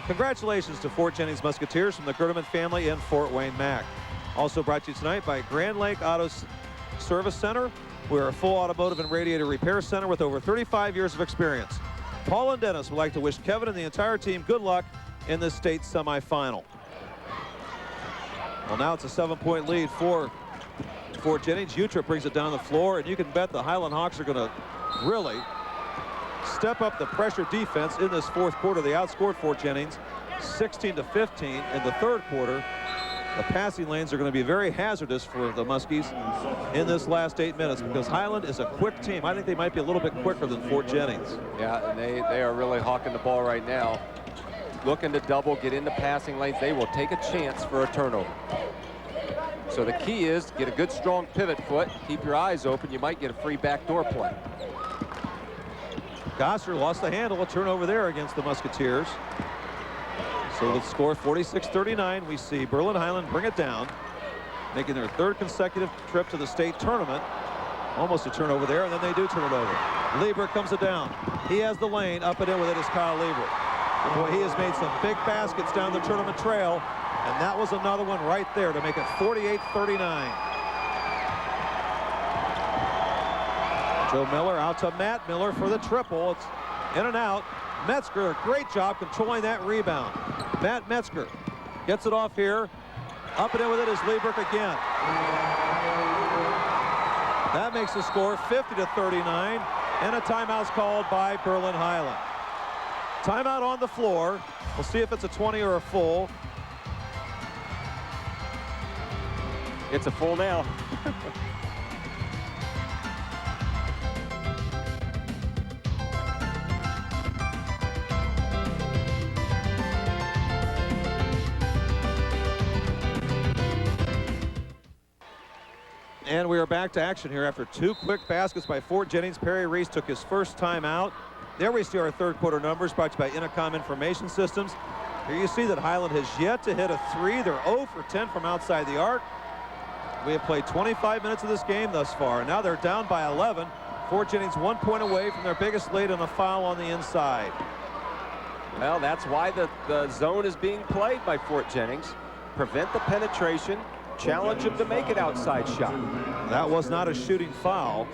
Congratulations to Fort Jennings Musketeers from the Gerdeman family in Fort Wayne Mack. Also brought to you tonight by Grand Lake Auto Service Center. We're a full automotive and radiator repair center with over 35 years of experience. Paul and Dennis would like to wish Kevin and the entire team good luck in the state semifinal. Well, now it's a 7-point lead for Fort Jennings. Utrip brings it down the floor, and you can bet the Hiland Hawks are going to really step up the pressure defense in this fourth quarter. They outscored Fort Jennings 16-15 in the third quarter. The passing lanes are going to be very hazardous for the Muskies in this last 8 minutes because Hiland is a quick team. I think they might be a little bit quicker than Fort Jennings. Yeah, and they are really hawking the ball right now. Looking to double, get into passing lanes. They will take a chance for a turnover. So the key is to get a good strong pivot foot. Keep your eyes open. You might get a free backdoor play. Gosser lost the handle. A turnover there against the Musketeers. So the score 46-39. We see Berlin Hiland bring it down, making their third consecutive trip to the state tournament. Almost a turnover there, and then they do turn it over. Liebert comes it down. He has the lane. Up and in with it is Kyle Liebert. Boy, he has made some big baskets down the tournament trail, and that was another one right there to make it 48-39. Joe Miller out to Matt Miller for the triple. It's in and out. Metzger, a great job controlling that rebound. Matt Metzger gets it off here. Up and in with it is Liebert again. That makes the score 50-39, and a timeout's called by Berlin Hiland. Timeout on the floor. We'll see if it's a 20 or a full. It's a full now. And we are back to action here after two quick baskets by Fort Jennings. Perry Reese took his first timeout. There we see our third quarter numbers brought to you by Intercom Information Systems. Here you see that Hiland has yet to hit a three. They're 0 for 10 from outside the arc. We have played 25 minutes of this game thus far. Now they're down by 11. Fort Jennings 1 point away from their biggest lead and a foul on the inside. Well, that's why the zone is being played by Fort Jennings. Prevent the penetration. Challenge him to make an outside shot. That was not a shooting foul.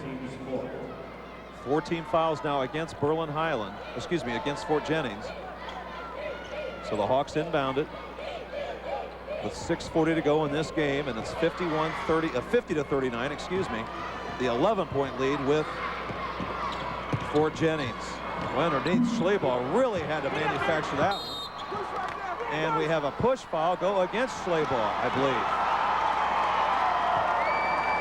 14 fouls now against Berlin Hiland. Excuse me, against Fort Jennings. So the Hawks inbound it with 6:40 to go in this game, and it's 50-39, excuse me. The 11-point lead with Fort Jennings. Well, underneath, Schleybaugh really had to manufacture that one. And we have a push foul go against Schleybaugh, I believe.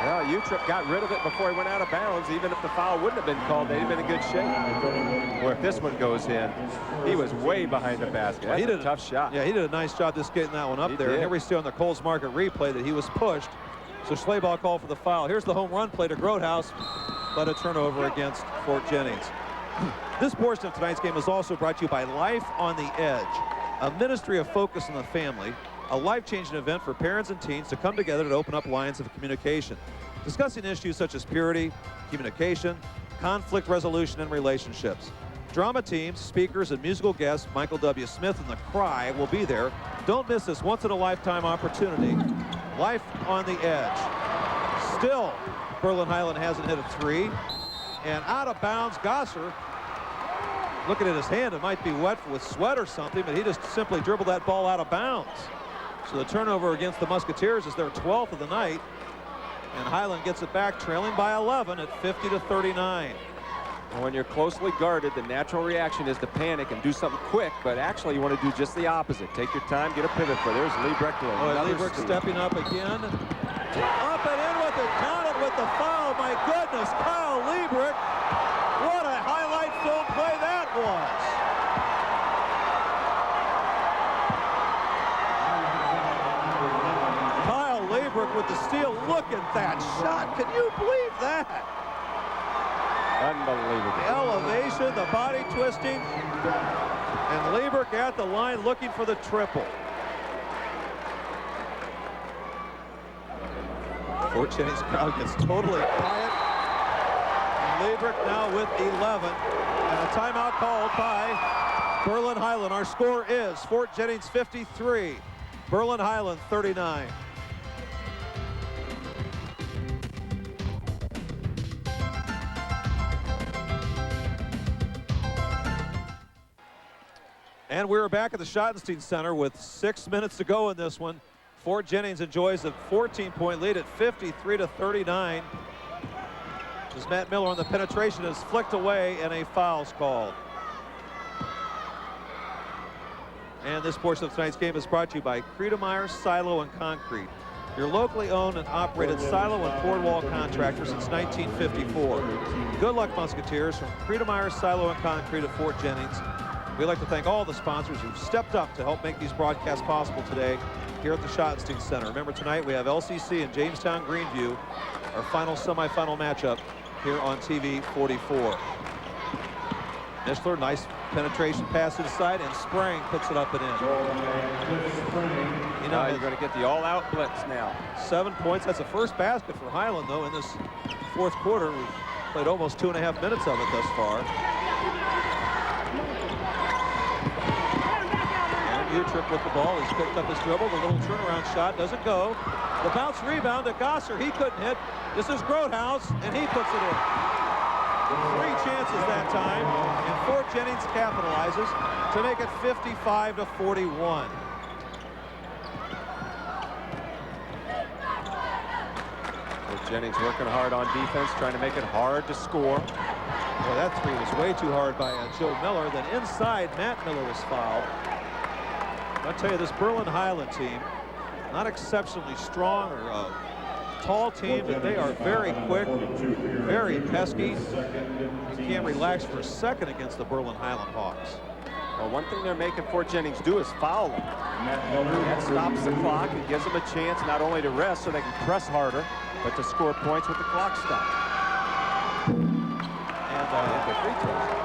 Well, Utrip got rid of it before he went out of bounds. Even if the foul wouldn't have been called, they'd have been in good shape. Or if this one goes in, he was way behind the basket. That's he did a tough shot. Yeah, he did a nice job just getting that one up there. Did. Here we see on the Coles Market replay that he was pushed. So Schleybaugh called for the foul. Here's the home run play to Grotehouse, but a turnover against Fort Jennings. This portion of tonight's game is also brought to you by Life on the Edge, a ministry of focus on the family, a life-changing event for parents and teens to come together to open up lines of communication, discussing issues such as purity, communication, conflict resolution, and relationships. Drama teams, speakers, and musical guests Michael W. Smith and The Cry will be there. Don't miss this once-in-a-lifetime opportunity. Life on the Edge. Still, Berlin Hiland hasn't hit a three. And out of bounds, Gosser, looking at his hand, it might be wet with sweat or something, but he just simply dribbled that ball out of bounds. So the turnover against the Musketeers is their 12th of the night. And Hiland gets it back, trailing by 11 at 50-39. When you're closely guarded, the natural reaction is to panic and do something quick, but actually you want to do just the opposite. Take your time, get a pivot for. There's Liebert. Liebert stepping up again. Up and in with it, counted with the foul. My goodness, Kyle Liebert. What a highlight film play that was. With the steal. Look at that shot. Can you believe that? Unbelievable. The elevation, the body twisting, and Liebert at the line looking for the triple. Fort Jennings crowd gets totally quiet. And Liebert now with 11 and a timeout called by Berlin Hiland. Our score is Fort Jennings 53, Berlin Hiland 39. And we're back at the Schottenstein Center with 6 minutes to go in this one. Fort Jennings enjoys a 14-point lead at 53-39. As Matt Miller on the penetration is flicked away and a foul's called. And this portion of tonight's game is brought to you by Credemeyer Silo and Concrete, your locally owned and operated silo and board wall contractor since 1954. Good luck, Musketeers, from Credemeyer Silo and Concrete at Fort Jennings. We'd like to thank all the sponsors who've stepped up to help make these broadcasts possible today here at the Schottenstein Center. Remember, tonight we have LCC and Jamestown Greenview, our final semifinal matchup here on TV 44. Mishler, nice penetration pass inside, and Sprang puts it up and in. You know, you're going to get the all-out blitz now. 7 points. That's the first basket for Hiland, though, in this fourth quarter. We've played almost 2.5 minutes of it thus far. Utrick with the ball. He's picked up his dribble. The little turnaround shot doesn't go. The bounce rebound to Gosser. He couldn't hit. This is Grothaus, and he puts it in. 3 chances that time, and Fort Jennings capitalizes to make it 55-41. Fort Jennings working hard on defense, trying to make it hard to score. Well, that three was way too hard by Joe Miller. Then inside, Matt Miller was fouled. I'll tell you, this Berlin Hiland team, not exceptionally strong or tall team, but they are very quick, very pesky. You can't relax for a second against the Berlin Hiland Hawks. Well, one thing they're making Fort Jennings do is foul them. That stops the clock and gives them a chance not only to rest so they can press harder, but to score points with the clock stopped. And the free throws.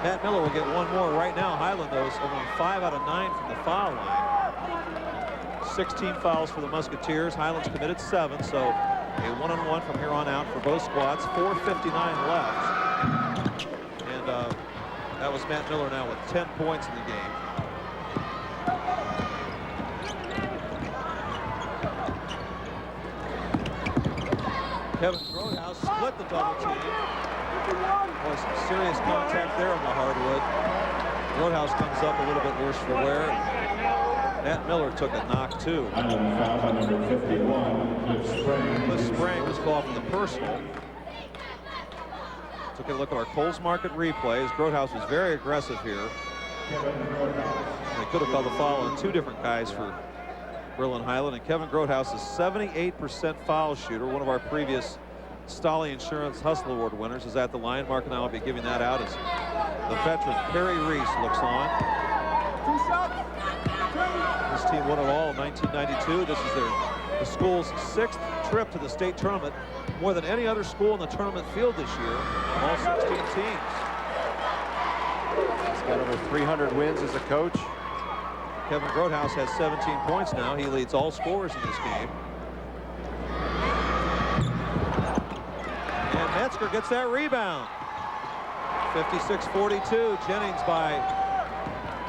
Matt Miller will get one more right now. Hiland, though, is only 5 out of 9 from the foul line. 16 fouls for the Musketeers. Hiland's committed 7, so a 1-on-1 from here on out for both squads. 4:59 left. And that was Matt Miller now with 10 points in the game. Kevin Grothaus split the double team. Boy, some serious contact there on the hardwood. Grothaus comes up a little bit worse for wear. Matt Miller took a knock, too. Cliff Sprang was called for the personal. Took a look at our Coles Market replays. Grothaus was very aggressive here. They could have called the foul on 2 different guys for Berlin Hiland. And Kevin Grothaus is 78% foul shooter. One of our previous Stolly Insurance Hustle Award winners is at the line. Mark and I will be giving that out as the veteran Perry Reese looks on. This team won it all in 1992. This is the school's 6th trip to the state tournament, more than any other school in the tournament field this year, all 16 teams. He's got over 300 wins as a coach. Kevin Grothaus has 17 points now. He leads all scorers in this game. And Metzger gets that rebound. 56-42. Jennings by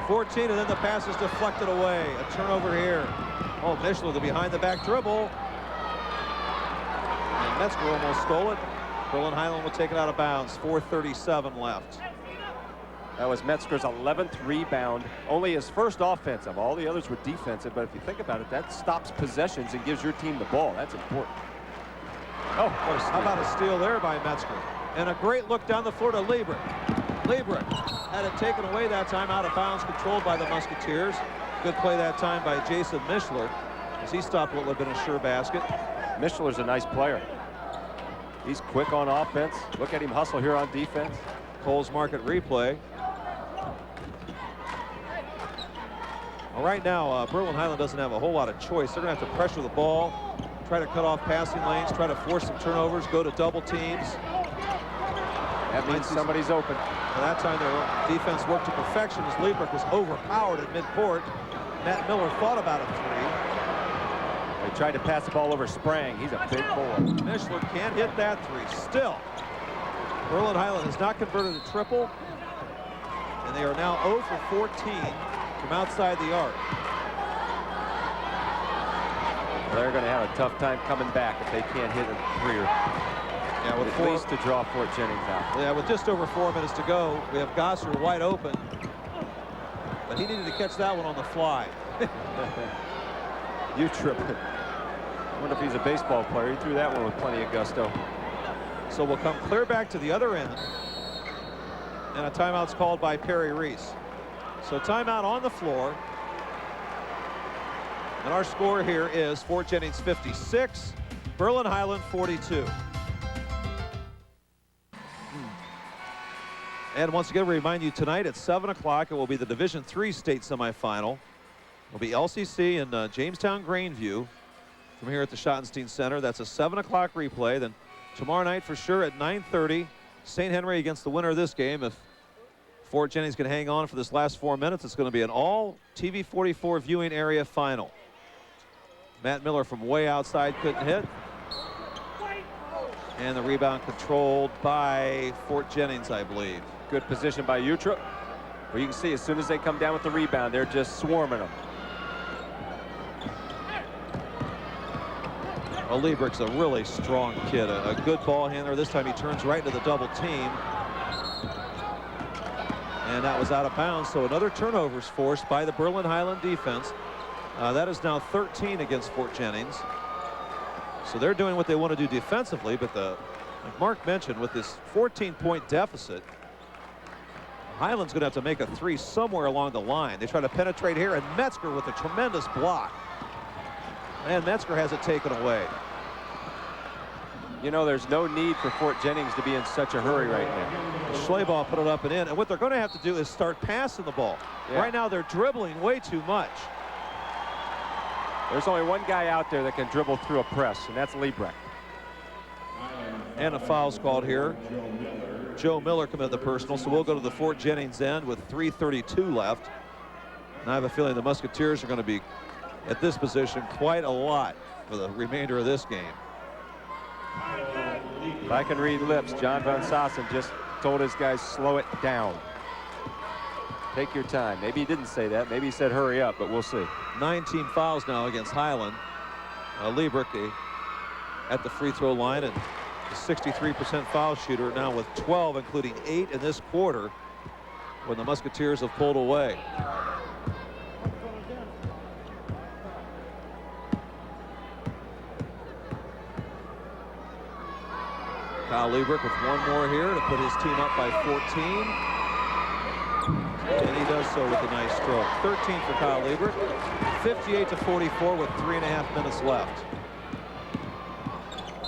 14, and then the pass is deflected away. A turnover here. Oh, Mishler, the behind-the-back dribble. And Metzger almost stole it. Berlin Hiland will take it out of bounds. 4:37 left. That was Metzger's 11th rebound. Only his first offensive. All the others were defensive, but if you think about it, that stops possessions and gives your team the ball. That's important. Oh, how about a steal there by Metzger? And a great look down the floor to Liebrich. Liebrich had it taken away that time, out of bounds, controlled by the Musketeers. Good play that time by Jason Mishler, as he stopped what would have been a sure basket. Mishler's a nice player. He's quick on offense. Look at him hustle here on defense. Coles Market replay. Well, right now, Berlin Hiland doesn't have a whole lot of choice. They're going to have to pressure the ball, try to cut off passing lanes, try to force some turnovers, go to double teams. That means somebody's open. At that time, their defense worked to perfection as Liebrich was overpowered at midcourt. Matt Miller thought about a 3. They tried to pass the ball over Sprang. He's a big boy. Mishler can't hit that 3. Still, Berlin Hiland has not converted a triple and they are now 0 for 14 from outside the arc. They're going to have a tough time coming back if they can't hit a three or Yeah, with at least to draw Fort Jennings out. Yeah, with just over 4 minutes to go, we have Gosser wide open, but he needed to catch that one on the fly. You tripping. I wonder if he's a baseball player. He threw that one with plenty of gusto. So we'll come clear back to the other end, and a timeout's called by Perry Reese. So timeout on the floor. And our score here is Fort Jennings 56, Berlin Hiland 42. And once again, we remind you tonight at 7 o'clock, it will be the Division III state semifinal. It'll be LCC in Jamestown Grandview from here at the Schottenstein Center. That's a 7 o'clock replay. Then tomorrow night for sure at 9:30, St. Henry against the winner of this game. If Fort Jennings can hang on for this last 4 minutes, it's going to be an all TV 44 viewing area final. Matt Miller from way outside couldn't hit. And the rebound controlled by Fort Jennings, I believe. Good position by Utrecht. Well, you can see as soon as they come down with the rebound, they're just swarming them. Well, Liebrick's a really strong kid, a good ball handler. This time he turns right into the double team. And that was out of bounds, so another turnovers forced by the Berlin Hiland defense. That is now 13 against Fort Jennings. So they're doing what they want to do defensively, but like Mark mentioned, with this 14-point deficit, Hiland's going to have to make a three somewhere along the line. They try to penetrate here, and Metzger with a tremendous block. And Metzger has it taken away. You know, there's no need for Fort Jennings to be in such a hurry right now. Schleybaugh put it up and in, and what they're going to have to do is start passing the ball. Yeah. Right now they're dribbling way too much. There's only one guy out there that can dribble through a press, and that's Liebrick. And a foul's called here. Joe Miller committed the personal, so we'll go to the Fort Jennings end with 3:32 left. And I have a feeling the Musketeers are going to be at this position quite a lot for the remainder of this game. If I can read lips, John Van Sassen just told his guys slow it down. Take your time. Maybe he didn't say that. Maybe he said hurry up, but we'll see. 19 fouls now against Hiland. Liebrick at the free throw line, and the 63% foul shooter now with 12, including 8 in this quarter when the Musketeers have pulled away. Kyle Liebrick with one more here to put his team up by 14. And he does so with a nice stroke. 13 for Kyle Liebrick. 58-44 with 3.5 minutes left.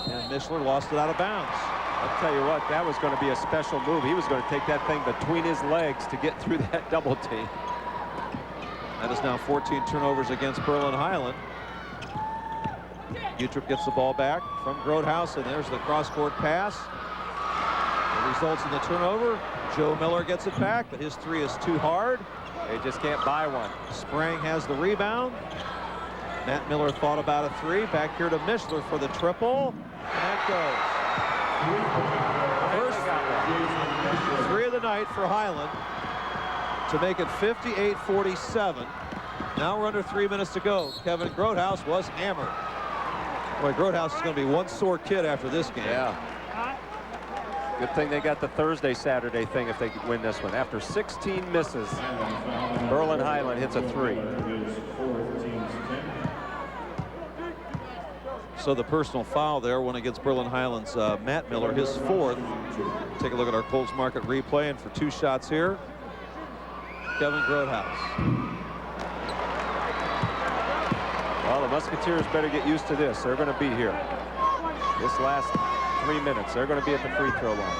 And Mishler lost it out of bounds. I'll tell you what, that was going to be a special move. He was going to take that thing between his legs to get through that double team. That is now 14 turnovers against Berlin Hiland. Utrecht gets the ball back from Groothuis, and there's the cross-court pass. It results in the turnover. Joe Miller gets it back, but his three is too hard. They just can't buy one. Sprang has the rebound. Matt Miller thought about a three. Back here to Mishler for the triple. And that goes. First three of the night for Hiland to make it 58-47. Now we're under 3 minutes to go. Kevin Groothuis was hammered. Boy, Groothuis is going to be one sore kid after this game. Yeah. Good thing they got the Thursday, Saturday thing if they win this one. After 16 misses, Berlin Hiland hits a three. So the personal foul there went against Berlin Hiland's Matt Miller, his fourth. Take a look at our Colts Market replay, and for two shots here, Kevin Groothuis. Well, the Musketeers better get used to this. They're going to be here. This last 3 minutes, they're going to be at the free throw line.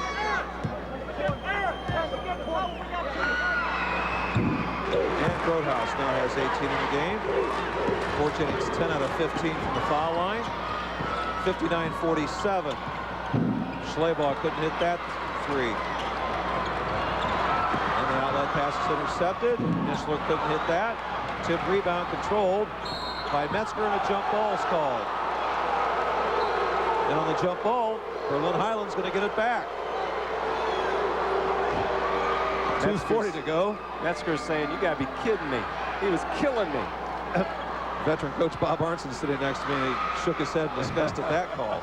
And Groothuis now has 18 in the game. Fort Jennings 10 out of 15 from the foul line. 59-47. Schleybaugh couldn't hit that three. And the outlet pass is intercepted. Mishler couldn't hit that. Tip rebound controlled by Metzger, and a jump ball is called. And on the jump ball, Berlin Hiland's going to get it back. 2:40 to go. Metzger's saying, you got to be kidding me. He was killing me. Veteran coach Bob Arnson sitting next to me. He shook his head in disgust at that call.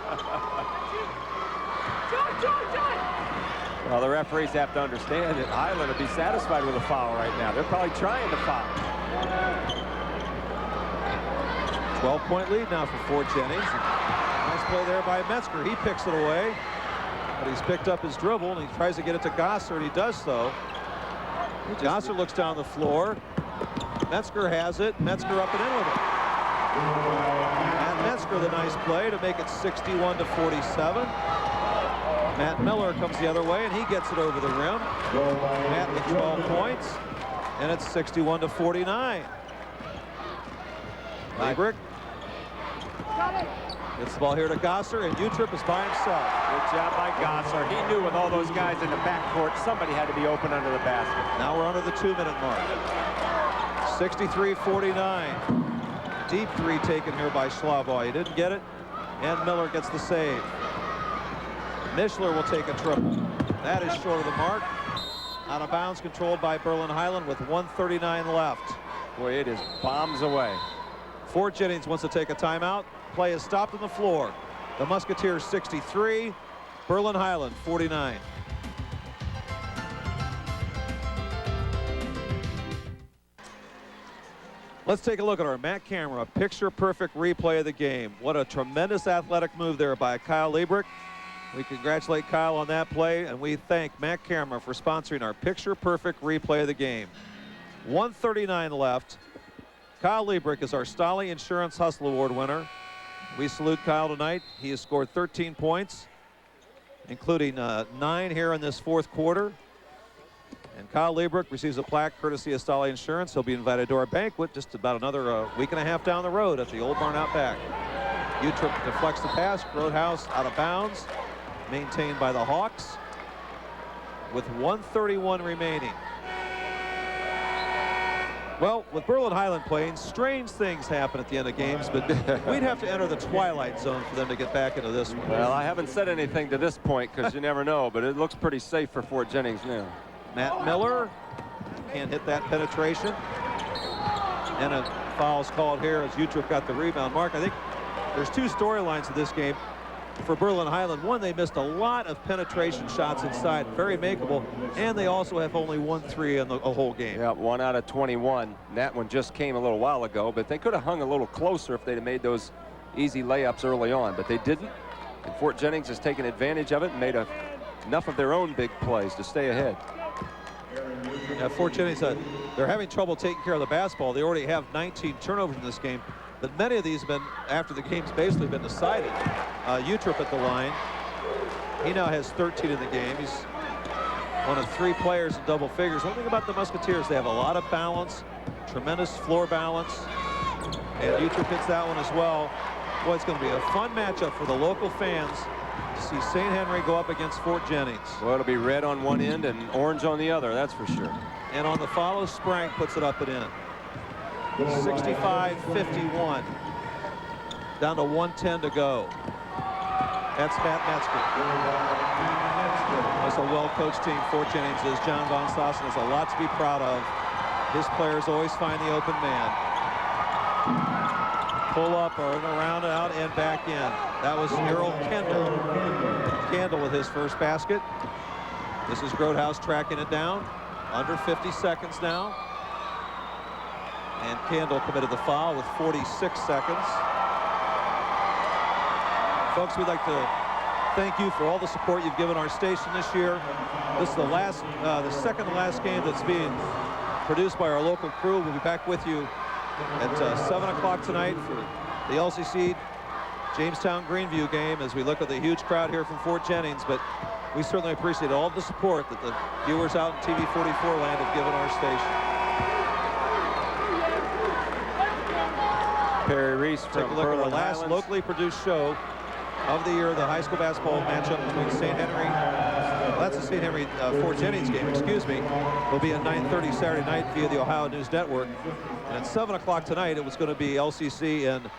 Well, the referees have to understand that Hiland would be satisfied with a foul right now. They're probably trying to foul. 12-point lead now for Fort Jennings. Nice play there by Metzger. He picks it away, but he's picked up his dribble and he tries to get it to Gosser, and he does so. Gosser looks down the floor. Metzger has it. Metzger up and in with it. And Metzger, the nice play to make it 61-47. Matt Miller comes the other way, and he gets it over the rim. Matt with 12 points, and it's 61-49. Liebrick gets the ball here to Gosser, and Utrip is by himself. Good job by Gosser. He knew with all those guys in the backcourt, somebody had to be open under the basket. Now we're under the 2-minute mark. 63-49. Deep three taken here by Schlavoy. He didn't get it, and Miller gets the save. Mishler will take a triple. That is short of the mark. Out of bounds, controlled by Berlin-Hiland with 1:39 left. Boy, it is bombs away. Fort Jennings wants to take a timeout. Play is stopped on the floor. The Musketeers 63, Berlin-Hiland 49. Let's take a look at our Matt Camera picture-perfect replay of the game. What a tremendous athletic move there by Kyle Liebrick. We congratulate Kyle on that play, and we thank Matt Camera for sponsoring our picture-perfect replay of the game. 1:39 left. Kyle Liebrick is our Stolly Insurance Hustle Award winner. We salute Kyle tonight. He has scored 13 points, including 9 here in this fourth quarter. And Kyle Liebrick receives a plaque courtesy of Stolly Insurance. He'll be invited to our banquet just about another week and a half down the road at the Old Barn out back. Utrip deflects the pass. Grotehouse out of bounds. Maintained by the Hawks with 1:31 remaining. Well, with Berlin-Hiland playing, strange things happen at the end of games, but we'd have to enter the twilight zone for them to get back into this one. Well, I haven't said anything to this point because you never know, but it looks pretty safe for Fort Jennings now. Matt Miller can't hit that penetration. And a foul's called here as Utrip got the rebound. Mark, I think there's two storylines to this game. For Berlin-Hiland, one, they missed a lot of penetration shots inside, very makeable, and they also have only 1 3 in the whole game. Yeah, 1 out of 21. That one just came a little while ago, but they could have hung a little closer if they'd have made those easy layups early on, but they didn't. And Fort Jennings has taken advantage of it and made enough of their own big plays to stay ahead. Yeah, Fort Jennings, they're having trouble taking care of the basketball. They already have 19 turnovers in this game, but many of these have been after the game's basically been decided. Utrip at the line. He now has 13 in the game. He's one of 3 players in double figures. One thing about the Musketeers, they have a lot of balance, tremendous floor balance, and Utrip hits that one as well. Boy, it's going to be a fun matchup for the local fans to see St. Henry go up against Fort Jennings. Well, it'll be red on one end and orange on the other, that's for sure. And on the follow, Sprang puts it up and in. 65-51. Down to 1:10 to go. That's Matt Metzger. That's a well-coached team Fort Jennings is. John Von Stassen has a lot to be proud of. His players always find the open man. Pull up or around, out, and back in. That was Errol Kendall. Kendall with his first basket. This is Grotehouse tracking it down. Under 50 seconds now. And Kendall committed the foul with 46 seconds. Folks, we'd like to thank you for all the support you've given our station this year. This is the second to last game that's being produced by our local crew. We'll be back with you at 7 o'clock tonight for the LCC Jamestown Greenview game as we look at the huge crowd here from Fort Jennings. But we certainly appreciate all the support that the viewers out in TV 44 land have given our station. Perry Reese from Take a look at the Berlin last Highlands. locally produced show of the year, the high school basketball matchup between St. Henry, well, that's the St. Henry Fort Jennings game, excuse me, will be at 9:30 Saturday night via the Ohio News Network. And at 7 o'clock tonight, it was going to be LCC and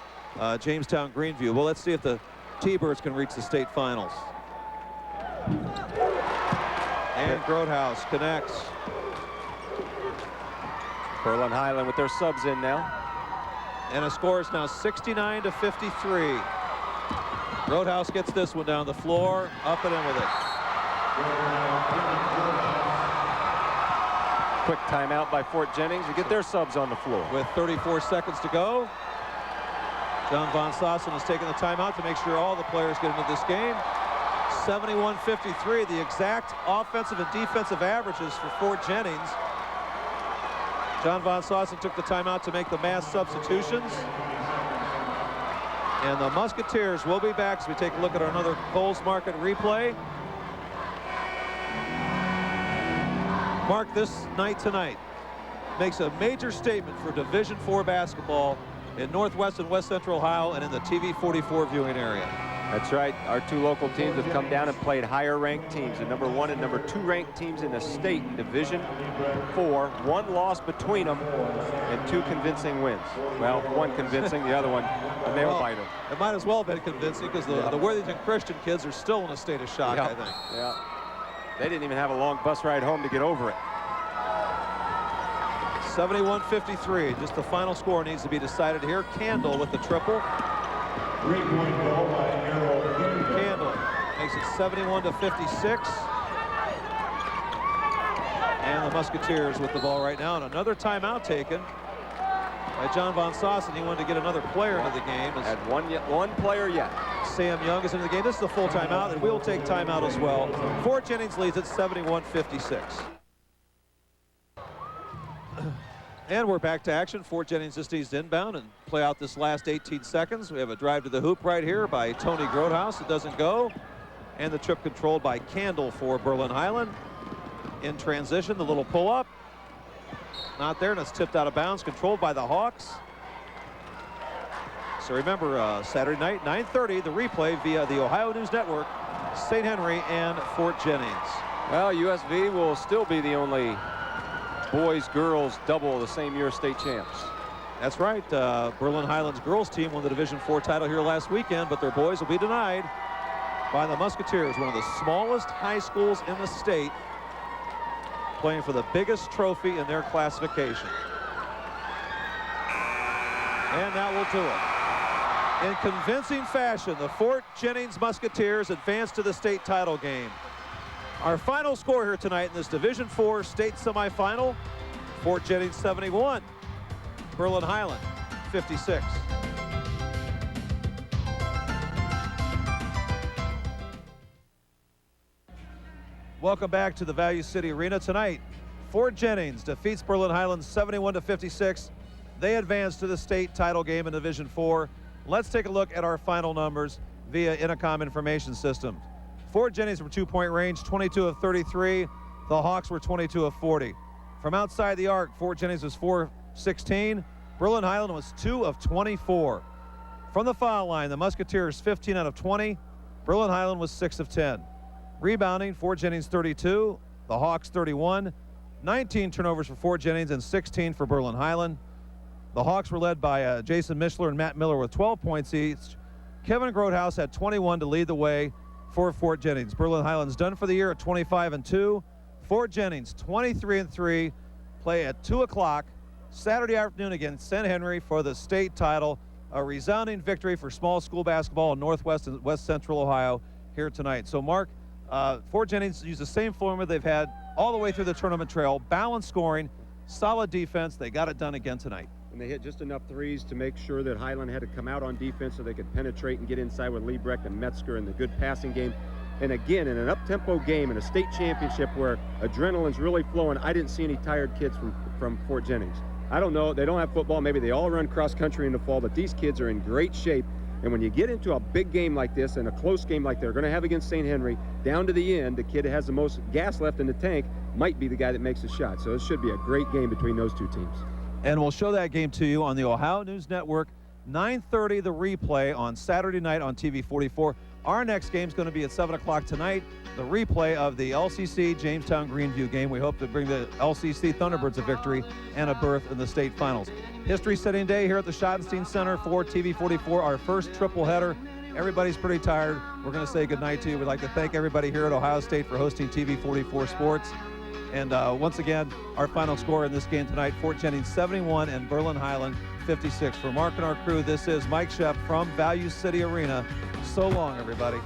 Jamestown Greenview. Well, let's see if the T-Birds can reach the state finals. And Grotehouse connects. Pearl and Hiland with their subs in now. And the score is now 69-53. Roadhouse gets this one down the floor, up and in with it. Quick timeout by Fort Jennings to get their subs on the floor. With 34 seconds to go, John Von Sossen has taken the timeout to make sure all the players get into this game. 71-53, the exact offensive and defensive averages for Fort Jennings. John Von Sossen took the timeout to make the mass substitutions. And the Musketeers will be back as we take a look at another Coles Market replay. Mark, this night tonight makes a major statement for Division IV basketball in Northwest and West Central Ohio and in the TV 44 viewing area. That's right. Our two local teams have come down and played higher ranked teams, the #1 and #2 ranked teams in the state in Division IV. One loss between them and 2 convincing wins. Well, one convincing, the other one a nail biter. It might as well have been convincing because the Worthington Christian kids are still in a state of shock, I think. Yeah. They didn't even have a long bus ride home to get over it. 71-53. Just the final score needs to be decided here. Candle with the triple. Candle makes it 71-56. And the Musketeers with the ball right now. And another timeout taken by John Von Sossen. He wanted to get another player into the game. Had one player yet. Sam Young is into the game. This is a full timeout, and we'll take timeout as well. Fort Jennings leads at 71-56. And we're back to action. Fort Jennings just eased inbound and play out this last 18 seconds. We have a drive to the hoop right here by Tony Grotehouse. It doesn't go. And the trip controlled by Candle for Berlin Hiland. In transition, the little pull-up. Not there, and it's tipped out of bounds, controlled by the Hawks. So remember, Saturday night, 9:30, the replay via the Ohio News Network, St. Henry and Fort Jennings. Well, USV will still be the only boys-girls double the same year state champs. That's right. Berlin Hiland's girls team won the Division IV title here last weekend, but their boys will be denied by the Musketeers, one of the smallest high schools in the state, playing for the biggest trophy in their classification. And that will do it. In convincing fashion, the Fort Jennings Musketeers advance to the state title game. Our final score here tonight in this Division IV state semifinal, Fort Jennings 71, Berlin Hiland 56. Welcome back to the Value City Arena tonight. Fort Jennings defeats Berlin Hiland 71-56. They advance to the state title game in Division IV. Let's take a look at our final numbers via Intercom information system. Fort Jennings from 2-point range, 22 of 33. The Hawks were 22 of 40. From outside the arc, Fort Jennings was 4-16. Berlin Hiland was 2 of 24. From the foul line, the Musketeers 15 out of 20. Berlin Hiland was 6 of 10. Rebounding, Fort Jennings 32. The Hawks 31. 19 turnovers for Fort Jennings and 16 for Berlin Hiland. The Hawks were led by Jason Mischler and Matt Miller with 12 points each. Kevin Grotehouse had 21 to lead the way for Fort Jennings. Berlin Hiland's done for the year at 25-2. Fort Jennings 23-3. Play at 2 o'clock Saturday afternoon against St. Henry for the state title. A resounding victory for small school basketball in Northwest and West Central Ohio here tonight. So Mark, Fort Jennings used the same formula they've had all the way through the tournament trail. Balanced scoring, solid defense. They got it done again tonight. And they hit just enough threes to make sure that Hiland had to come out on defense so they could penetrate and get inside with Liebrecht and Metzger and the good passing game. And again, in an up-tempo game in a state championship where adrenaline's really flowing, I didn't see any tired kids from Fort Jennings. I don't know, they don't have football, maybe they all run cross country in the fall, but these kids are in great shape. And when you get into a big game like this and a close game like they're going to have against St. Henry, down to the end, the kid that has the most gas left in the tank might be the guy that makes the shot. So it should be a great game between those two teams. And we'll show that game to you on the Ohio News Network. 9:30, the replay on Saturday night on TV 44. Our next game is going to be at 7 o'clock tonight. The replay of the LCC Jamestown Greenview game. We hope to bring the LCC Thunderbirds a victory and a berth in the state finals. History-setting day here at the Schottenstein Center for TV 44. Our first triple header. Everybody's pretty tired. We're going to say goodnight to you. We'd like to thank everybody here at Ohio State for hosting TV 44 Sports. And once again, our final score in this game tonight, Fort Jennings 71 and Berlin Hiland 56. For Mark and our crew, this is Mike Shep from Value City Arena. So long, everybody.